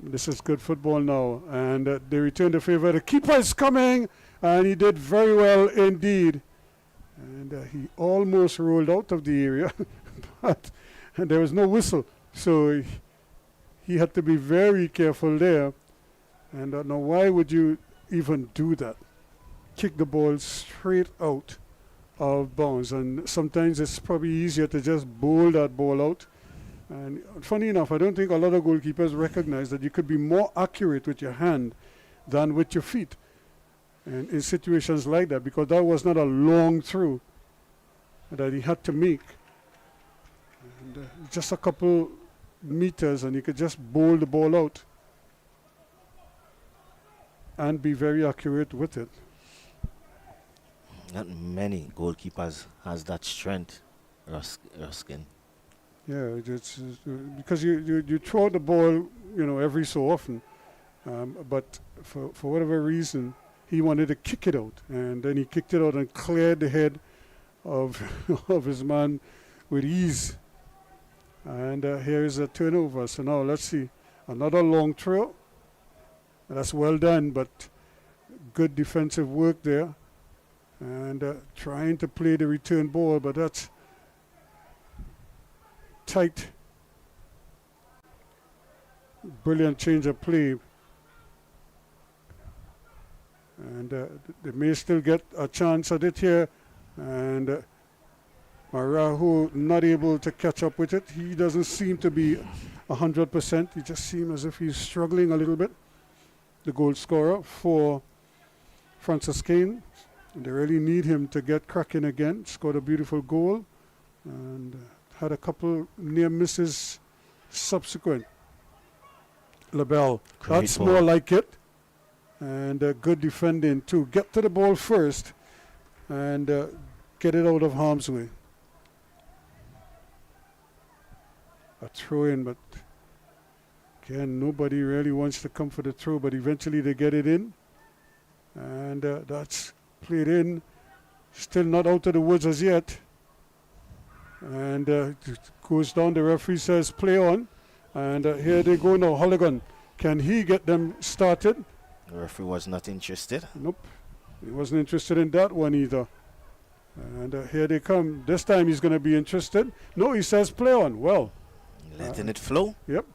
This is good football now, and they return the favor. The keeper is coming, and he did very well indeed. And he almost rolled out of the area, but there was no whistle, so he had to be very careful there. And now, why would you even do that? kick the ball straight out of bounds. And sometimes it's probably easier to just bowl that ball out. And funny enough, I don't think a lot of goalkeepers recognize that you could be more accurate with your hand than with your feet. And in situations like that, because that was not a long throw that he had to make. And just a couple meters and he could just bowl the ball out and be very accurate with it. Not many goalkeepers has that strength, Ruskin. Yeah, it's because you throw the ball, every so often, but for whatever reason, he wanted to kick it out, and then he kicked it out and cleared the head of of his man with ease. And here is a turnover. So now let's see, another long throw. That's well done, but good defensive work there, and trying to play the return ball, but that's tight. Brilliant change of play. And they may still get a chance at it here. And Marahu not able to catch up with it. He doesn't seem to be 100%. He just seems as if he's struggling a little bit. The goal scorer for Franciscain. They really need him to get cracking again. Scored a beautiful goal. And had a couple near misses subsequent. LaBelle, that's more like it. And good defending too. Get to the ball first and get it out of harm's way. A throw in, but again, nobody really wants to come for the throw, but eventually they get it in. And that's played in. Still not out of the woods as yet. And it goes down. The referee says play on. And here they go now. Holligan, can he get them started? The referee was not interested. Nope. He wasn't interested in that one either. And here they come. This time he's going to be interested. No, he says play on. Well. Letting it flow. Yep.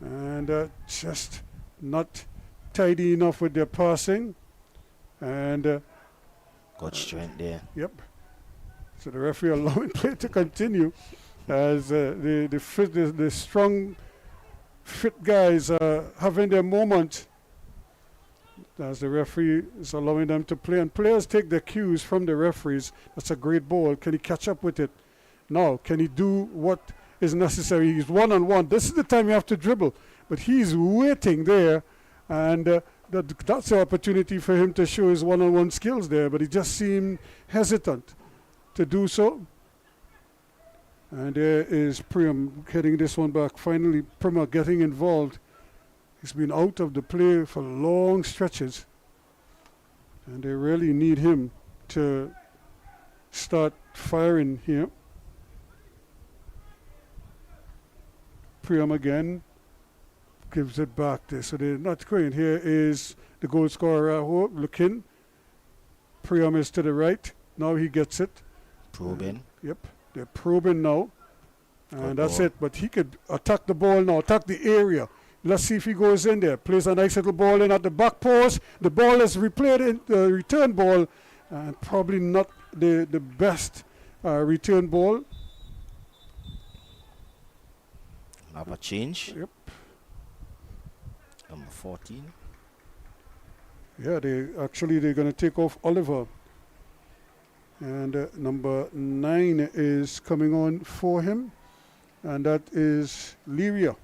And just not tidy enough with their passing. And got strength there. Yep. So the referee allowing play to continue as the strong, fit guys are having their moment. As the referee is allowing them to play. And players take their cues from the referees. That's a great ball. Can he catch up with it? Now, can he do what is necessary? He's one-on-one. This is the time you have to dribble. But he's waiting there. And that's the opportunity for him to show his one-on-one skills there. But he just seemed hesitant to do so. And there is Priam getting this one back. Finally, Prima getting involved. He's been out of the play for long stretches. And they really need him to start firing here. Priam again gives it back there. So they're not going. Here is the goal scorer, looking. Priam is to the right. Now he gets it. Probing. Yep. They're probing now. And that's it. But he could attack the ball now, attack the area. Let's see if he goes in there. Plays a nice little ball in at the back post. The ball is replayed in the return ball. And probably not the best return ball. Have a change. Yep. Number 14. Yeah, they're going to take off Oliver. And number 9 is coming on for him. And that is Lyria.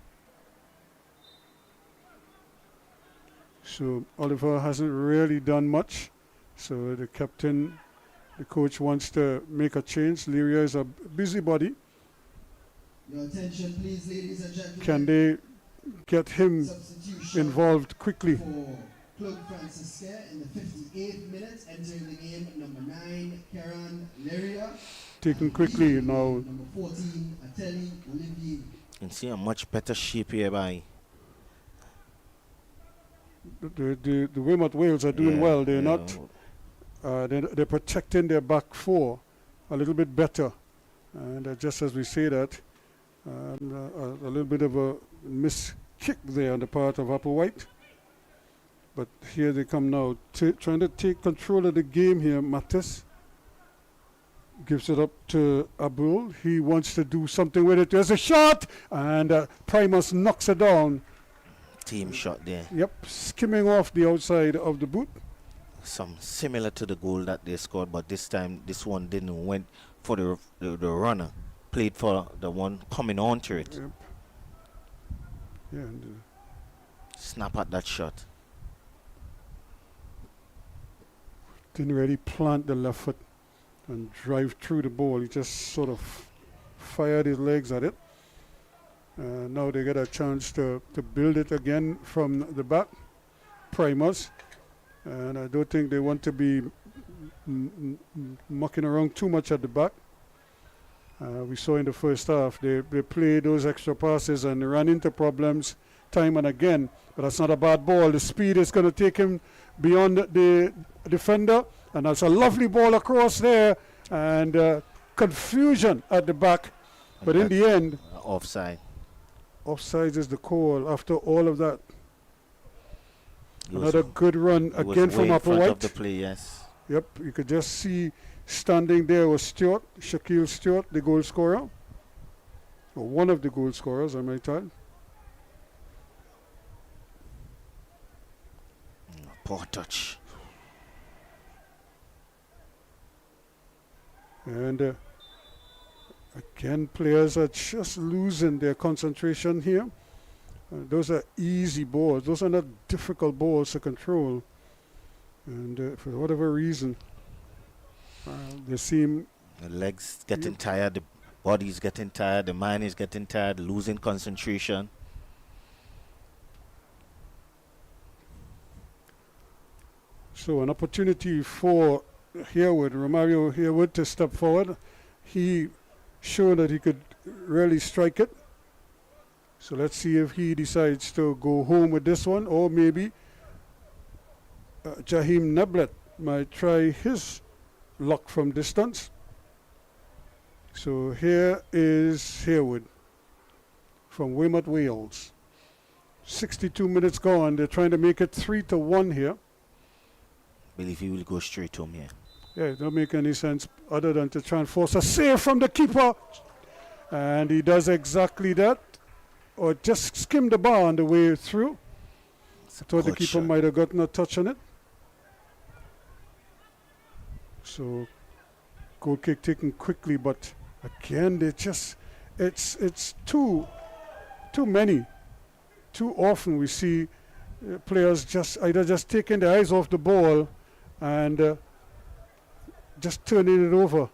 So Oliver hasn't really done much. So the captain, the coach wants to make a change. Lyria is a busybody. Your attention, please, ladies and gentlemen. Can they get him involved quickly? For Club Franciscain in the 58th minute, entering the game, number 9, Karen Lyria. Taken quickly now. Number 14, Ateli Olivier. You can see a much better shape here by. The Weymouth Wales are doing well. They're not. They're protecting their back four a little bit better. And just as we say that, a little bit of a miss kick there on the part of Applewhite. But here they come now, trying to take control of the game here. Mattis gives it up to Abul. He wants to do something with it. There's a shot, and Primus knocks it down. Team shot there. Yep, skimming off the outside of the boot. Some similar to the goal that they scored, but this time this one didn't went for the runner. Played for the one coming onto it. Yep. Yeah. And, snap at that shot. didn't really plant the left foot and drive through the ball. He just sort of fired his legs at it. Now they get a chance to build it again from the back. Primus. And I don't think they want to be mucking around too much at the back. We saw in the first half they played those extra passes and ran into problems time and again. But that's not a bad ball. The speed is going to take him beyond the defender. And that's a lovely ball across there. And confusion at the back. But in the end... offside. Offside is the call after all of that. Another good run again from Upper White. Of the play, yes. Yep, you could just see standing there was Stewart, Shaquille Stewart, the goal scorer. Or one of the goal scorers, I might add. Poor touch. And again, players are just losing their concentration here. Those are easy balls. Those are not difficult balls to control. And for whatever reason, they seem... The legs getting tired, the body's getting tired, the mind is getting tired, losing concentration. So an opportunity for Harewood, Romario Harewood, to step forward. He showed that he could really strike it. So let's see if he decides to go home with this one, or maybe Jaheim Neblet might try his luck from distance. So here is Harewood from Weymouth Wales. 62 minutes gone. They're trying to make it 3-1 here. I believe he will go straight home here. Yeah, it don't make any sense other than to try and force a save from the keeper. And he does exactly that. Or just skimmed the bar on the way through. Thought the keeper might have gotten a touch on it. So goal kick taken quickly, but again they just it's too many. Too often we see players just either just taking their eyes off the ball and just turning it over.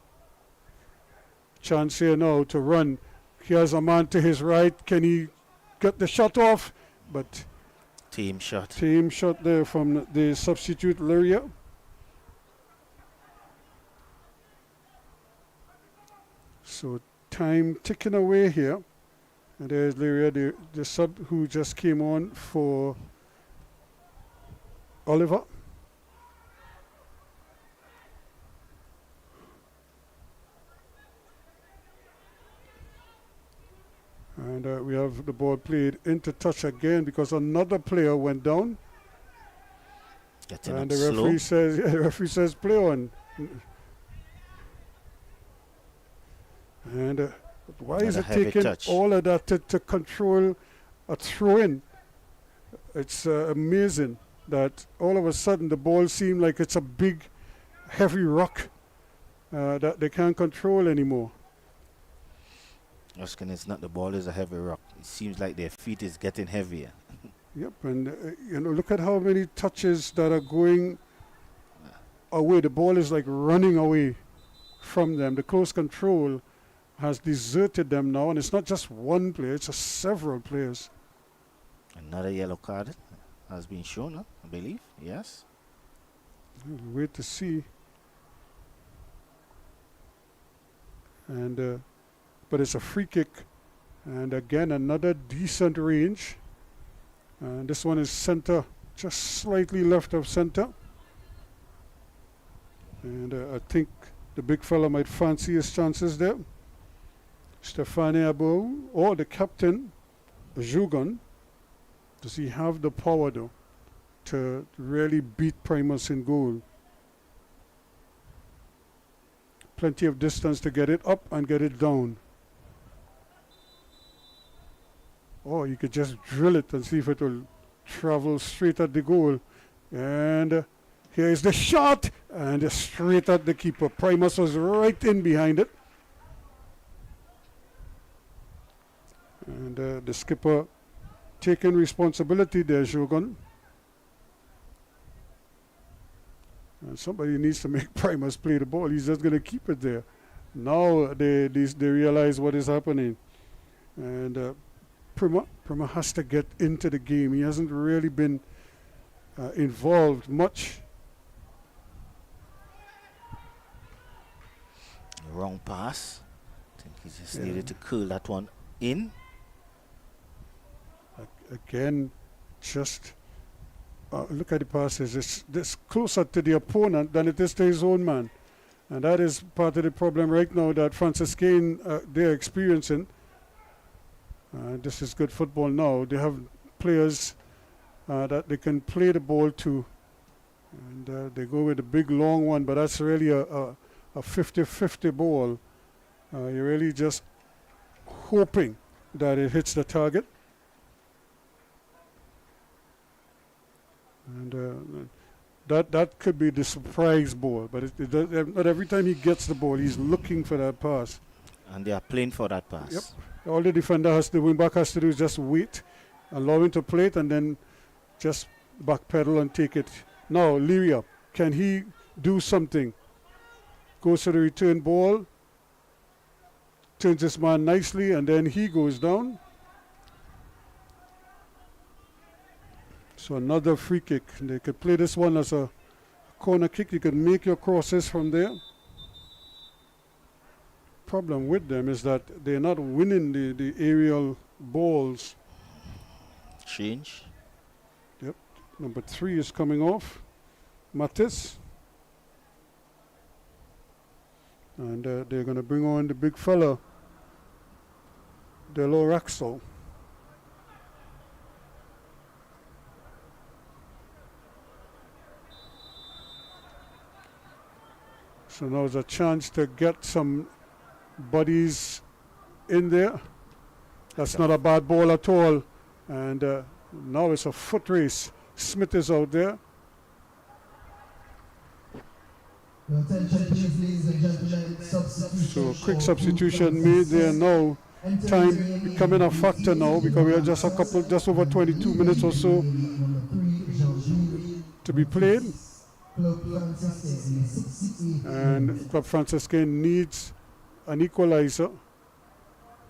Chance here now to run. Here's a man to his right. Can he get the shot off? But team shot. Team shot there from the substitute Luria. So time ticking away here. And there's Luria, the sub who just came on for Oliver. And we have the ball played into touch again because another player went down. And the referee says play on. And why is it taking all of that to control a throw-in? It's amazing that all of a sudden the ball seemed like it's a big, heavy rock that they can't control anymore. Oscar, it's not the ball, is a heavy rock. It seems like their feet is getting heavier. Yep, and look at how many touches that are going away. The ball is like running away from them. The close control has deserted them now, and it's not just one player, it's several players. Another yellow card has been shown, I believe. Yes. We'll wait to see. And but it's a free kick, and again another decent range. And this one is center, just slightly left of center. And I think the big fella might fancy his chances there. Stefane Abou, or the captain, Jugan. Does he have the power though? to really beat Primus in goal. Plenty of distance to get it up and get it down. Or you could just drill it and see if it will travel straight at the goal. And here is the shot, and straight at the keeper. Primus was right in behind it. And the skipper taking responsibility there, Shogun. And somebody needs to make Primus play the ball. He's just going to keep it there. Now they realize what is happening. And Prima has to get into the game. He hasn't really been involved much. Wrong pass. I think he just needed to curl that one in. Again, just look at the passes. It's closer to the opponent than it is to his own man. And that is part of the problem right now that Franciscain they're experiencing. This is good football now. They have players that they can play the ball to. And they go with a big long one, but that's really a 50-50 ball. You're really just hoping that it hits the target. And that could be the surprise ball, but not every time he gets the ball, he's looking for that pass. And they are playing for that pass. Yep. All the defender has to, wingback has to do is just wait, allow him to play it, and then just backpedal and take it. Now, Liria, can he do something? Goes to the return ball, turns his man nicely, and then he goes down. So another free kick. They could play this one as a corner kick. You can make your crosses from there. Problem with them is that they're not winning the aerial balls. Change. Yep. Number 3 is coming off. Matis. And they're going to bring on the big fella, Delo Raxel. So now there's a chance to get some bodies in there. That's not a bad ball at all. And now it's a foot race. Smith is out there. So quick substitution made there now. Time becoming a factor now because we are just just over 22 minutes or so to be played. And Club Franciscain needs an equalizer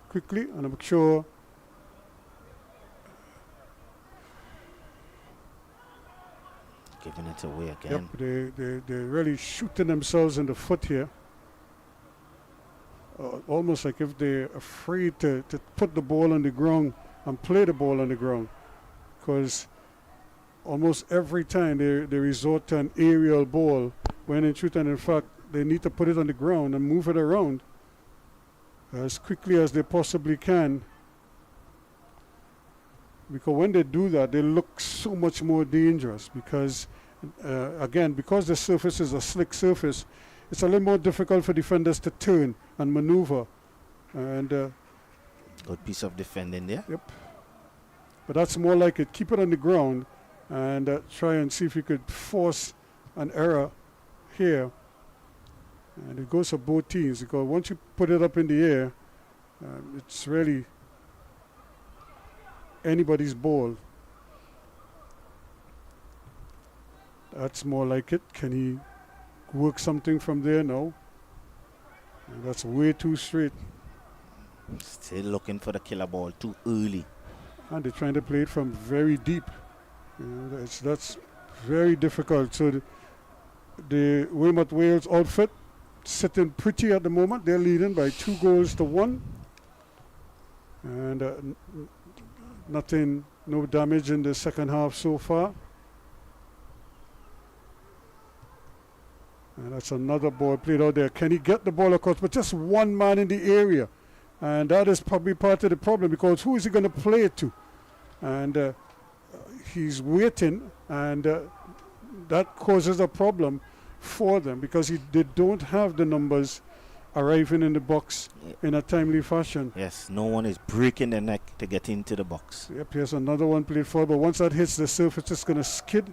quickly, and I'm sure giving it away again. Yep, they're really shooting themselves in the foot here. Almost like if they're afraid to put the ball on the ground and play the ball on the ground, because almost every time they resort to an aerial ball when in truth and in fact they need to put it on the ground and move it around as quickly as they possibly can, because when they do that they look so much more dangerous because again, because the surface is a slick surface, it's a little more difficult for defenders to turn and maneuver. And good piece of defending there. Yep. But that's more like it. Keep it on the ground and try and see if you could force an error here. And it goes for both teams because once you put it up in the air, it's really anybody's ball. That's more like it. Can he work something from there? No. And that's way too straight. Still looking for the killer ball too early. And they're trying to play it from very deep. You know, that's very difficult. So the Weymouth Wales outfit sitting pretty at the moment. They're leading by 2-1. And nothing, no damage in the second half so far. And that's another ball played out there. Can he get the ball across? But just one man in the area. And that is probably part of the problem because who is he going to play it to? And he's waiting, and that causes a problem for them because they don't have the numbers arriving in the box in a timely fashion. Yes, no one is breaking their neck to get into the box. Yep, here's another one played forward, but once that hits the surface, it's going to skid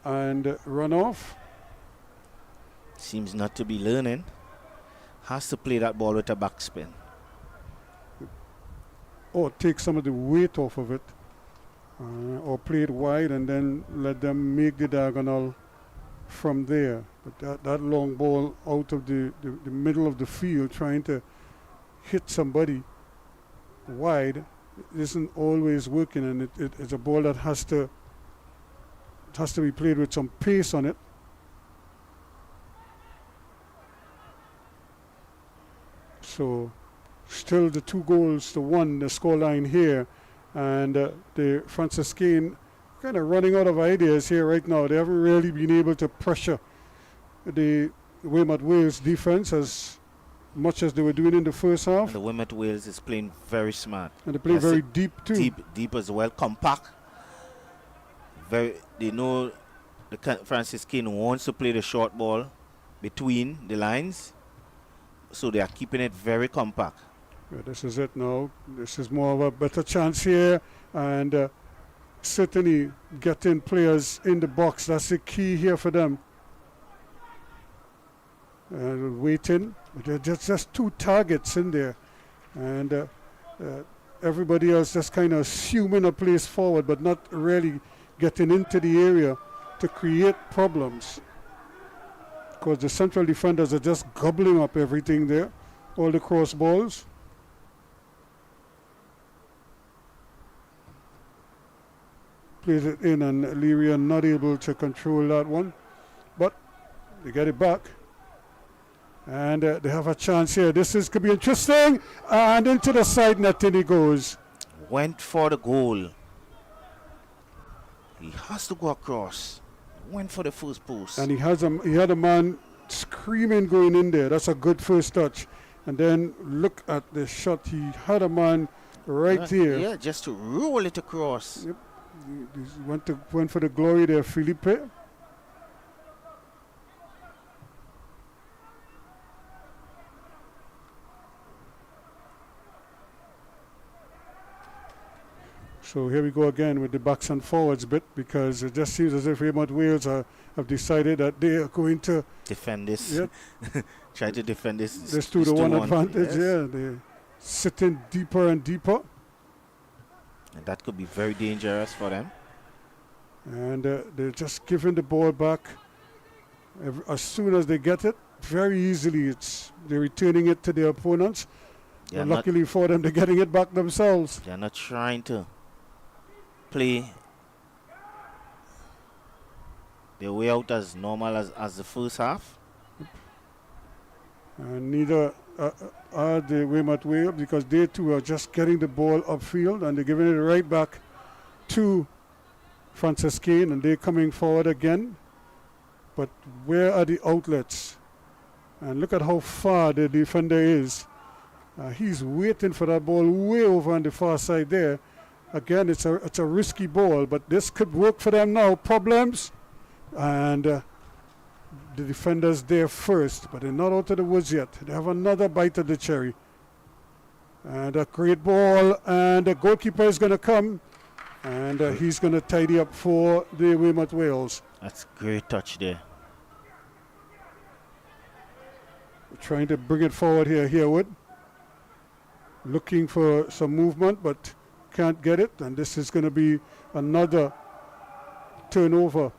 and run off. Seems not to be learning. Has to play that ball with a backspin. Or take some of the weight off of it. Or play it wide and then let them make the diagonal from there. But that long ball out of the middle of the field trying to hit somebody wide isn't always working, and it's a ball that has to be played with some pace on it. So still the 2-1, the scoreline here, and the Franciscain kind of running out of ideas here right now. They haven't really been able to pressure the Weymouth Wales defense as much as they were doing in the first half. And the Weymouth Wales is playing very smart. And they play very deep too. Deep as well, compact. They know the Franciscain wants to play the short ball between the lines, so they are keeping it very compact. Yeah, this is it now. This is more of a better chance here, and certainly getting players in the box. That's the key here for them. Waiting. There's just 2 targets in there, and everybody else just kind of assuming a place forward, but not really getting into the area to create problems. Because the central defenders are just gobbling up everything there, all the cross balls. Plays it in, and Lyria not able to control that one, but they get it back. And they have a chance here. Could be interesting. And into the side netting he goes. Went for the goal. He has to go across. Went for the first post. And he had a man screaming going in there. That's a good first touch. And then look at the shot. He had a man right here. Yeah, just to roll it across. Yep. He went for the glory there, Felipe. So here we go again with the backs and forwards bit, because it just seems as if Weymouth Wales have decided that they are going to defend this. Yep. Try to defend this. This 2-1 advantage. Yes. Yeah, they're sitting deeper and deeper. And that could be very dangerous for them. And they're just giving the ball back as soon as they get it. Very easily, they're returning it to their opponents. And luckily for them, they're getting it back themselves. They're not trying to play their way out as normal as the first half. And neither are the Weymouth Wales, because they too are just getting the ball upfield and they're giving it right back to Franciscain, and they're coming forward again. But where are the outlets? And look at how far the defender is. He's waiting for that ball way over on the far side there. Again, it's a risky ball, but this could work for them now. Problems, and the defenders there first, but they're not out of the woods yet. They have another bite of the cherry. And a great ball, and the goalkeeper is going to come, and he's going to tidy up for the Weymouth Wales. That's a great touch there. Trying to bring it forward here, Herwood. Looking for some movement, but can't get it, and this is going to be another turnover.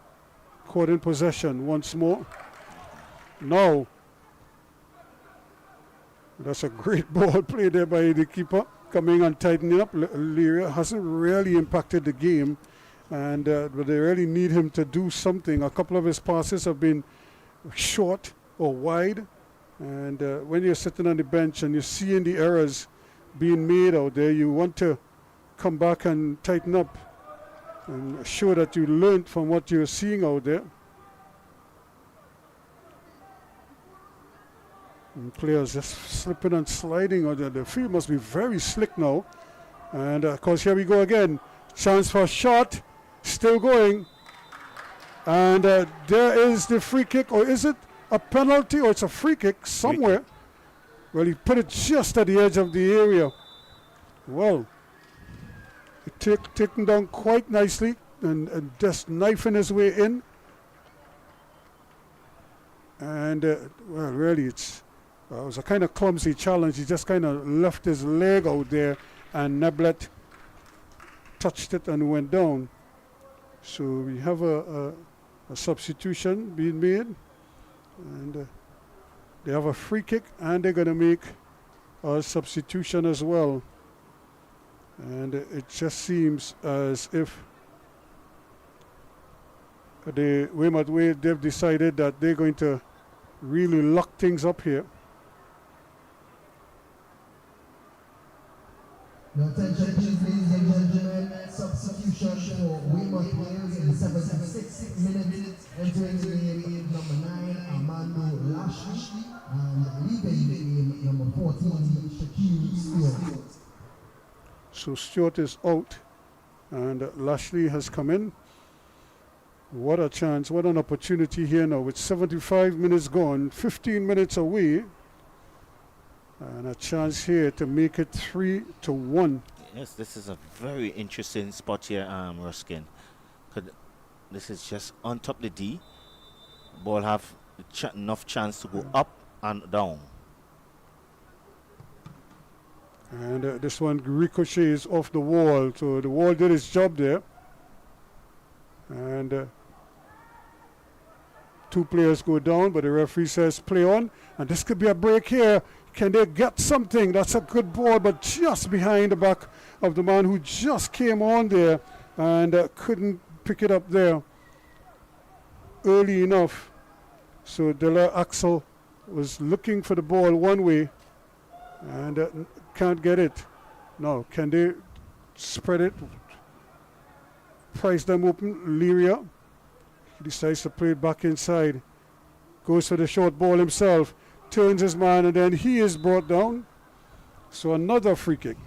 Caught in possession once more. Now, that's a great ball played there by the keeper, coming and tightening up. Lyria hasn't really impacted the game, and but they really need him to do something. A couple of his passes have been short or wide, and when you're sitting on the bench and you're seeing the errors being made out there, you want to come back and tighten up and show that you learned from what you're seeing out there. And players just slipping and sliding out there. The field must be very slick now. And of course, here we go again. Chance for a shot. still going. And there is the free kick, or is it a penalty, or it's a free kick somewhere? Well, he put it just at the edge of the area. Well, taken down quite nicely and just knifing his way in. And, well, really, it was a kind of clumsy challenge. He just kind of left his leg out there, and Neblet touched it and went down. So we have a substitution being made. And they have a free kick, and they're going to make a substitution as well. And it just seems as if the Weymouth Wales, they've decided that they're going to really lock things up here. Your attention, please, ladies and gentlemen. Substitution for Weymouth Wales in the 76th minute. Entering the game, number 9, Armando Lashley, and leaving the game, number 14, CFU Club. So Stewart is out, and Lashley has come in. What a chance, what an opportunity here now with 75 minutes gone, 15 minutes away, and a chance here to make it 3-1. Yes, this is a very interesting spot here, Ruskin. This is just on top of the D. Ball have enough chance to go up and down. And this one ricochets off the wall, so the wall did its job there. And two players go down, but the referee says play on. And this could be a break here. Can they get something? That's a good ball, but just behind the back of the man who just came on there and couldn't pick it up there early enough. So Dela Axel was looking for the ball one way and can't get it. Now, can they spread it? Price them open. Liria, he decides to play it back inside. Goes for the short ball himself. Turns his man, and then he is brought down. So another free kick.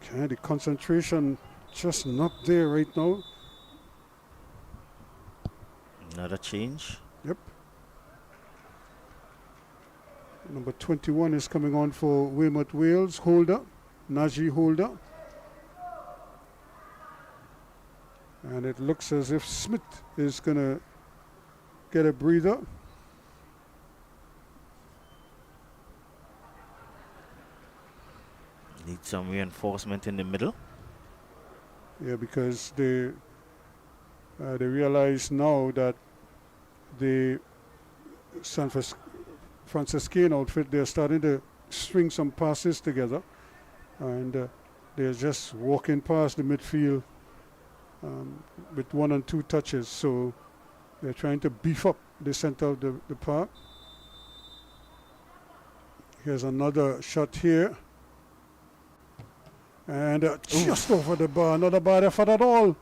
Okay, the concentration just not there right now. Another change. Yep. Number 21 is coming on for Weymouth Wales. Holder, Najee Holder. And it looks as if Smith is going to get a breather. Need some reinforcement in the middle. Yeah, because they realize now that the Franciscain outfit, they're starting to string some passes together, and they're just walking past the midfield with 1 and 2 touches. So they're trying to beef up the center of the park. Here's another shot here. And just over the bar, not a bad effort at all.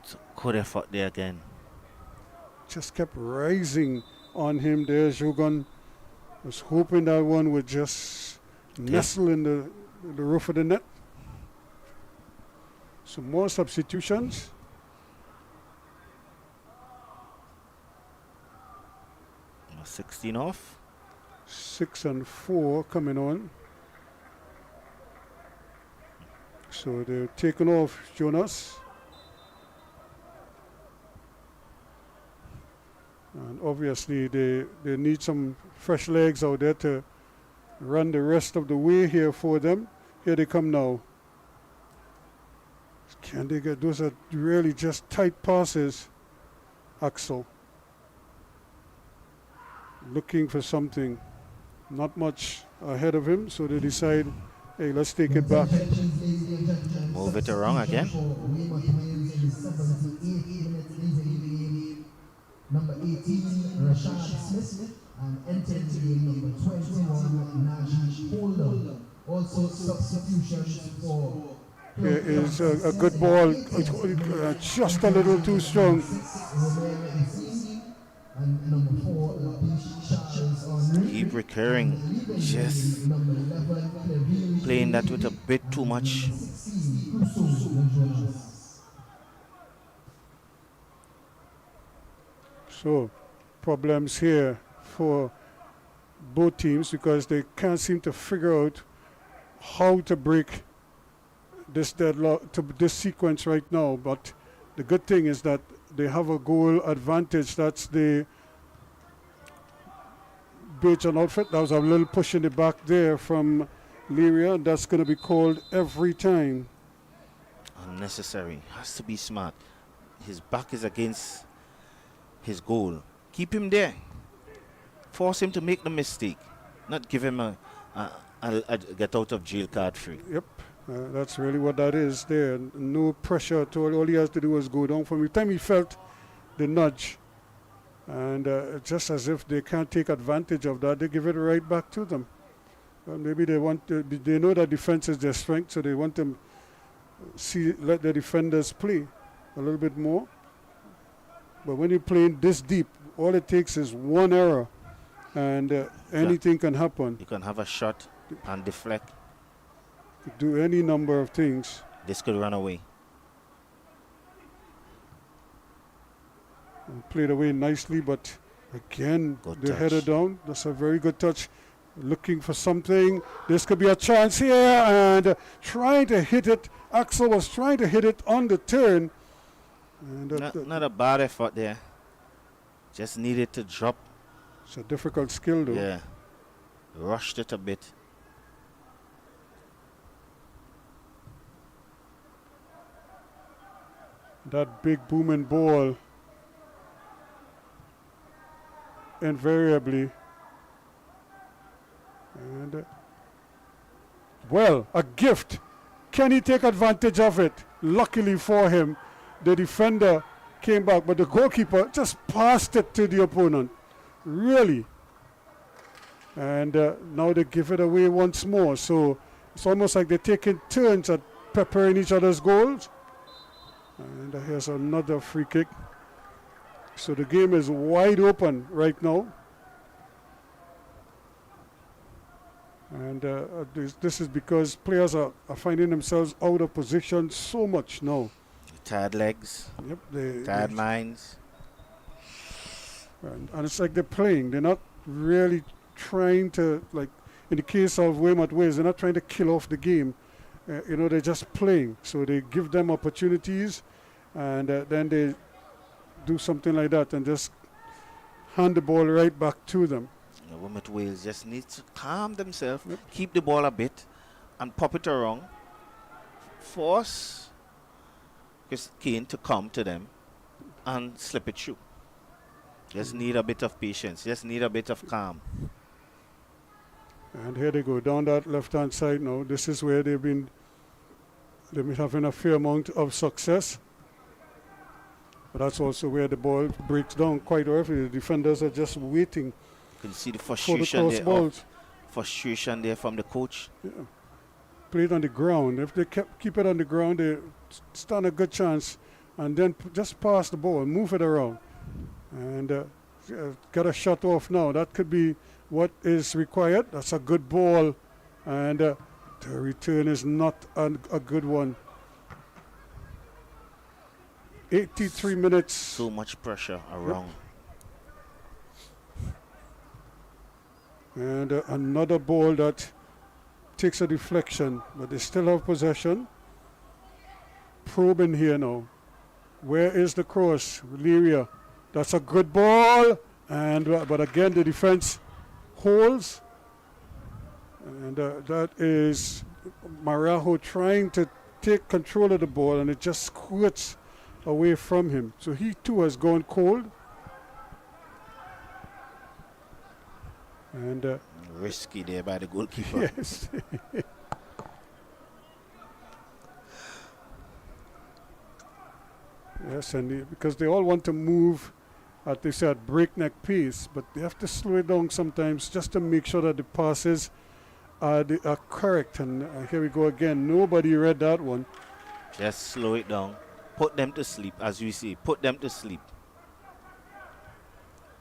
It's a good effort there again. Just kept rising on him there. Jogan was hoping that one would just nestle in the roof of the net. Some more substitutions. Number 16 off. 6 and 4 coming on. So they're taking off Jonas. And obviously they need some fresh legs out there to run the rest of the way here for them. Here they come now. Can they get, those are really just tight passes. Axel looking for something. Not much ahead of him, so they decide, hey, let's take it back. Move it around again. Number 18, Rashad Smith, and entering the game, number 21, Najee Holder. Also substitutions for... Here is a good ball, just a little too strong. And number 4, Charles. Keep recurring, just playing that with a bit too much So, problems here for both teams because they can't seem to figure out how to break this deadlock, to this sequence right now. But the good thing is that they have a goal advantage. That's the Bajan outfit. That was a little push in the back there from Lyria. That's going to be called every time. Unnecessary. Has to be smart. His back is against his goal. Keep him there. Force him to make the mistake. Not give him a get out of jail card free. Yep. That's really what that is there. No pressure at all. All he has to do is go down. From the time he felt the nudge, and just as if they can't take advantage of that, they give it right back to them. Maybe they want to, they know that defense is their strength, so they want to let the defenders play a little bit more. But when you're playing this deep, all it takes is one error, and anything can happen. You can have a shot and deflect. Do any number of things. This could run away. And played away nicely, but again, they headed down. That's a very good touch. Looking for something. This could be a chance here, and trying to hit it. Axel was trying to hit it on the turn. And not a bad effort there. Just needed to drop. It's a difficult skill, though. Yeah. Rushed it a bit. That big booming ball invariably. And well, a gift. Can he take advantage of it? Luckily for him, the defender came back, but the goalkeeper just passed it to the opponent. Really. And now they give it away once more. So it's almost like they're taking turns at preparing each other's goals. And here's another free kick. So the game is wide open right now. And this is because players are finding themselves out of position so much now. Tired legs. Yep. Tired minds. And it's like they're playing. They're not really trying to, like in the case of Weymouth Wales, they're not trying to kill off the game. They're just playing. So they give them opportunities, and then they do something like that and just hand the ball right back to them. Weymouth Wales just needs to calm themselves, keep the ball a bit, and pop it around. Force Kane to come to them and slip it through. Just need a bit of patience. Just need a bit of calm. And here they go down that left-hand side now. This is where they've been having a fair amount of success. But that's also where the ball breaks down quite often. The defenders are just waiting. You can see the frustration for the cross balls. Frustration there from the coach. Yeah. Play it on the ground. If they keep it on the ground, they stand a good chance. And then just pass the ball, move it around. And get a shot off now. That could be what is required. That's a good ball. And the return is not a good one. 83 minutes. So much pressure around. Yep. And another ball that takes a deflection, but they still have possession. Probing here now. Where is the cross? Lyria. That's a good ball. And but again, the defense holds. And that is Marajo trying to take control of the ball, and it just squirts away from him. So he too has gone cold. And risky there by the goalkeeper. Yes. Yes, and because they all want to move at, they say, at breakneck pace, but they have to slow it down sometimes just to make sure that the passes are correct. And here we go again. Nobody read that one. Just slow it down. Put them to sleep, as we see. Put them to sleep.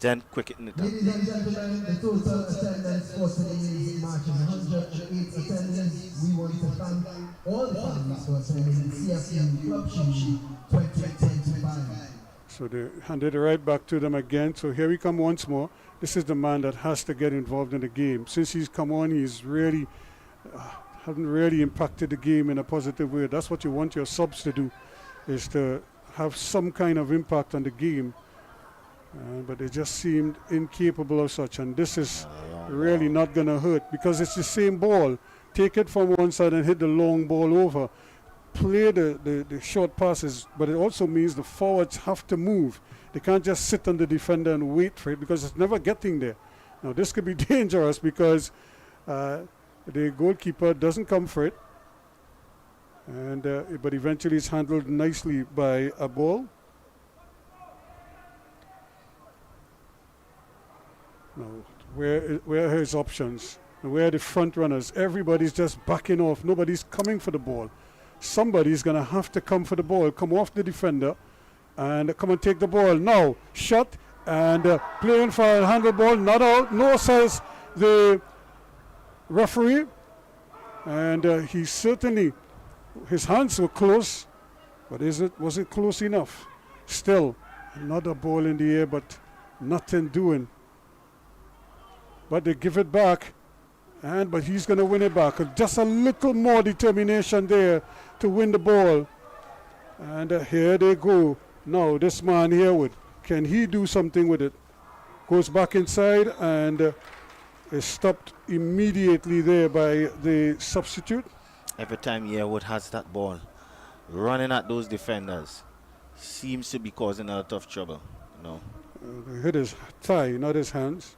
then quicken it up. Ladies and gentlemen, the total attendance for today's match is 108 attendance. We want to thank all the fans for attending CFU Club Shield 2025. So they handed it right back to them again. So here we come once more. This is the man that has to get involved in the game. Since he's come on, he's really haven't really impacted the game in a positive way. That's what you want your subs to do, is to have some kind of impact on the game. But they just seemed incapable of such. And this is really not going to hurt because it's the same ball. Take it from one side and hit the long ball over. Play the short passes, but it also means the forwards have to move. They can't just sit on the defender and wait for it because it's never getting there. Now this could be dangerous because the goalkeeper doesn't come for it, and but eventually it's handled nicely by a ball. Now where are his options? Where are the front runners? Everybody's just backing off. Nobody's coming for the ball. Somebody's going to have to come for the ball, come off the defender, and come and take the ball. Now, shot, and playing for a handle ball, not out. No, says the referee. And he certainly, his hands were close, but was it close enough? Still, another ball in the air, but nothing doing. But they give it back. But he's going to win it back. Just a little more determination there to win the ball. And here they go. Now this man here, can he do something with it? Goes back inside and is stopped immediately there by the substitute. Every time Yearwood has that ball, running at those defenders, seems to be causing a lot of trouble. Hit his thigh, not his hands.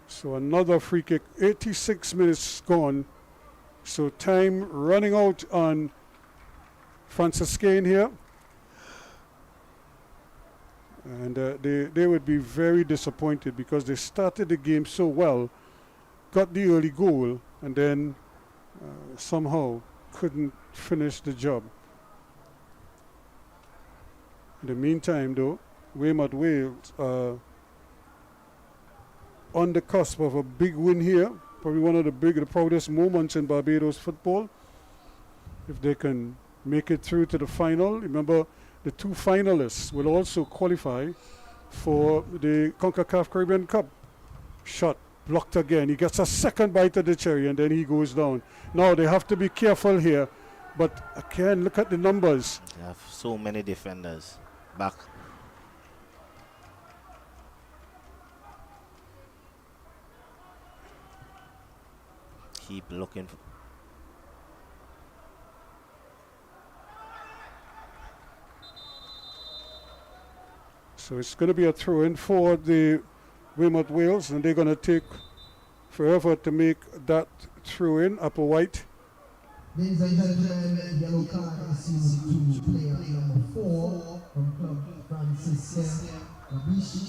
So another free kick, 86 minutes gone. So time running out on Franciscain here. And they would be very disappointed because they started the game so well, got the early goal, and then somehow couldn't finish the job. In the meantime, though, Weymouth Wales on the cusp of a big win here, probably one of the proudest moments in Barbados football. If they can make it through to the final, remember the two finalists will also qualify for the CONCACAF Caribbean Cup. Shot blocked again. He gets a second bite of the cherry and then he goes down. Now they have to be careful here, but again, look at the numbers. They have so many defenders back. Keep looking for. So it's going to be a throw-in for the Weymouth Wales, and they're going to take forever to make that throw-in. Upper white. Ladies and gentlemen, yellow card is seen to player number 4 from Club Franciscain,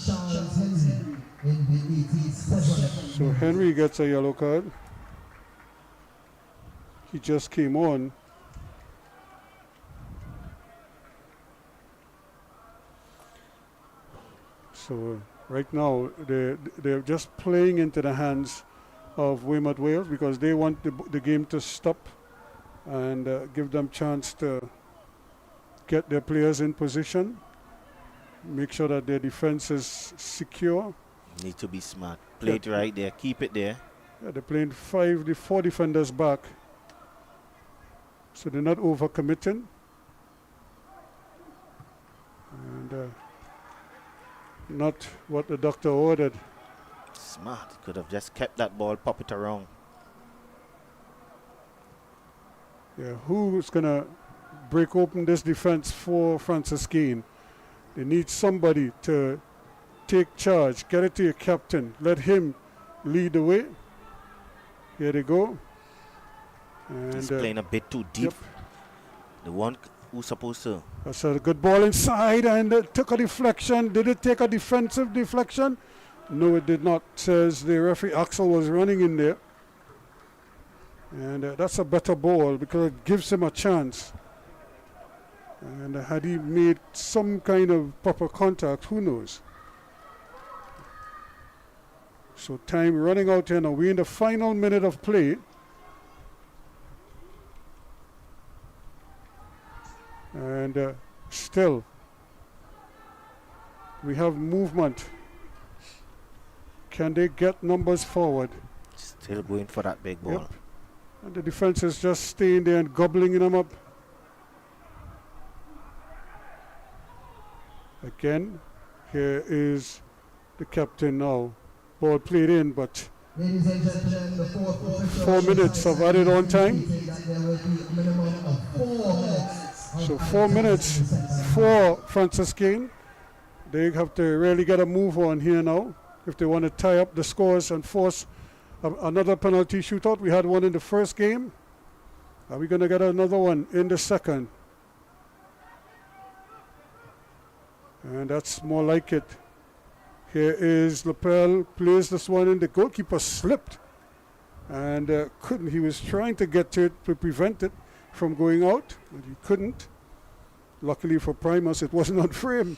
Charles Henry, in the 87th. So Henry gets a yellow card. He just came on. So right now they're just playing into the hands of Weymouth Wales because they want the game to stop and give them chance to get their players in position, make sure that their defense is secure. Need to be smart. Play it right there. Keep it there. Yeah, they're playing 4 defenders back. So they're not overcommitting. And not what the doctor ordered. Smart. Could have just kept that ball, pop it around. Yeah, who's going to break open this defense for Franciscain? They need somebody to take charge. Get it to your captain. Let him lead the way. Here they go. And he's playing a bit too deep. Yep. The one who's supposed to. That's a good ball inside and took a deflection. Did it take a defensive deflection? No, it did not, says the referee. Axel was running in there. And that's a better ball because it gives him a chance. And had he made some kind of proper contact, who knows? So time running out here now. We're in the final minute of play. And still, we have movement. Can they get numbers forward? Still going for that big ball. Yep. And the defense is just staying there and gobbling them up. Again, here is the captain now. Ball played in, but Ladies and gentlemen, the fourth official 4 minutes of added on time. that there will be a minimum of 4 minutes. So 4 minutes for Franciscain. They have to really get a move on here now if they want to tie up the scores and force another penalty shootout. We had one in the first game. Are we going to get another one in the second? And that's more like it. Here is Lapel, plays this one in. The goalkeeper slipped and couldn't. He was trying to get to it to prevent it from going out, but he couldn't. Luckily for Primus, it wasn't on frame.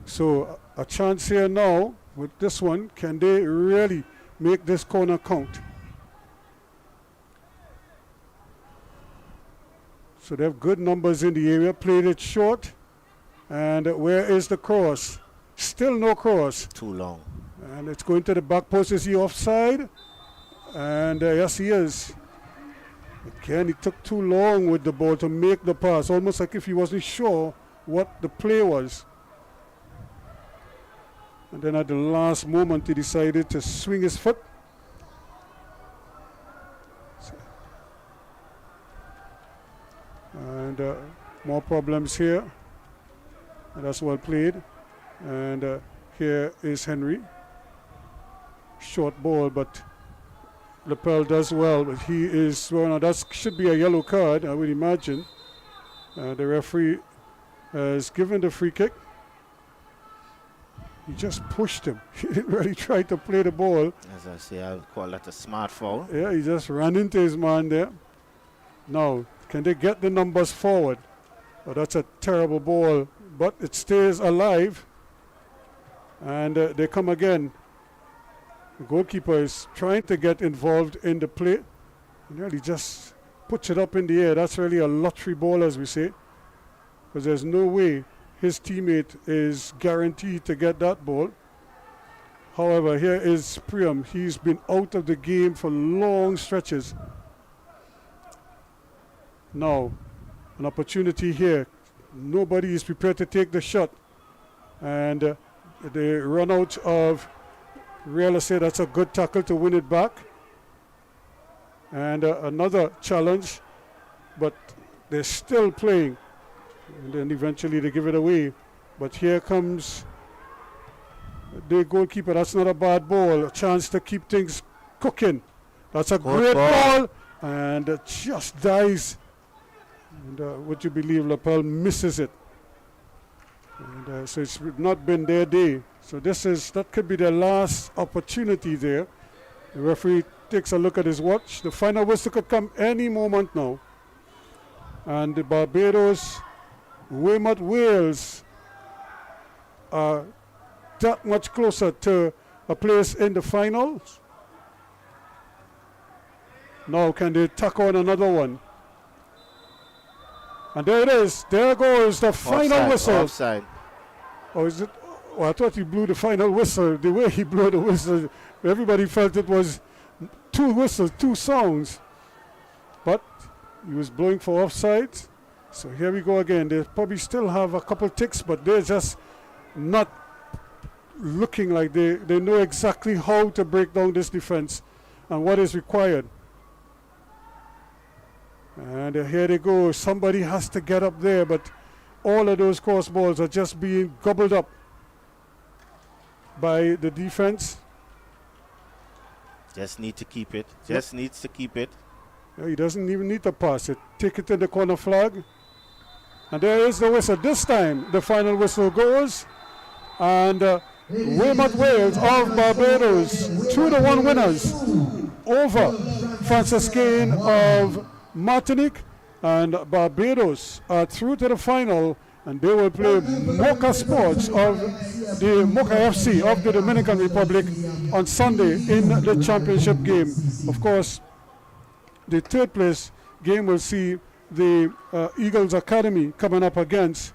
So a chance here now with this one. Can they really make this corner count? So they have good numbers in the area. Played it short. And where is the cross? Still no cross. Too long. And it's going to the back post. Is he offside? And yes, he is. Again, he took too long with the ball to make the pass, almost like if he wasn't sure what the play was. And then at the last moment, he decided to swing his foot. And more problems here. And that's well played. And here is Henry. Short ball, but Lapel does well, but he is, well, now that should be a yellow card, I would imagine. The referee has given the free kick. He just pushed him. He didn't really try to play the ball. As I say, I would call that a smart foul. Yeah, he just ran into his man there. Now, can they get the numbers forward? Oh, that's a terrible ball, but it stays alive. And they come again. The goalkeeper is trying to get involved in the play. And really just puts it up in the air. That's really a lottery ball, as we say. Because there's no way his teammate is guaranteed to get that ball. However, here is Priam. He's been out of the game for long stretches. Now, an opportunity here. Nobody is prepared to take the shot. And they run out of real estate. That's a good tackle to win it back. And another challenge, but they're still playing. And then eventually they give it away. But here comes the goalkeeper. That's not a bad ball. A chance to keep things cooking. That's a great ball. And it just dies. And would you believe Lapel misses it? And so it's not been their day. So that could be their last opportunity there. The referee takes a look at his watch. The final whistle could come any moment now. And the Barbados, Weymouth Wales are that much closer to a place in the finals. Now can they tack on another one? And there it is. There goes the final whistle. Offside. Oh, is it? Oh, I thought he blew the final whistle. The way he blew the whistle, everybody felt it was two whistles, two songs. But he was blowing for offside. So here we go again. They probably still have a couple ticks, but they're just not looking like they know exactly how to break down this defense and what is required. And here they go. Somebody has to get up there, but all of those cross balls are just being gobbled up by the defense. Just need to keep it. Just needs to keep it. Yeah, he doesn't even need to pass it. Take it to the corner flag. And there is the whistle. This time the final whistle goes. And Weymouth Wales of Barbados, 2-1 winners over Franciscain of Martinique. and Barbados are through to the final, and they will play Mocha Sports of the Mocha FC of the Dominican Republic on Sunday in the championship game. Of course, the third place game will see the Eagles Academy coming up against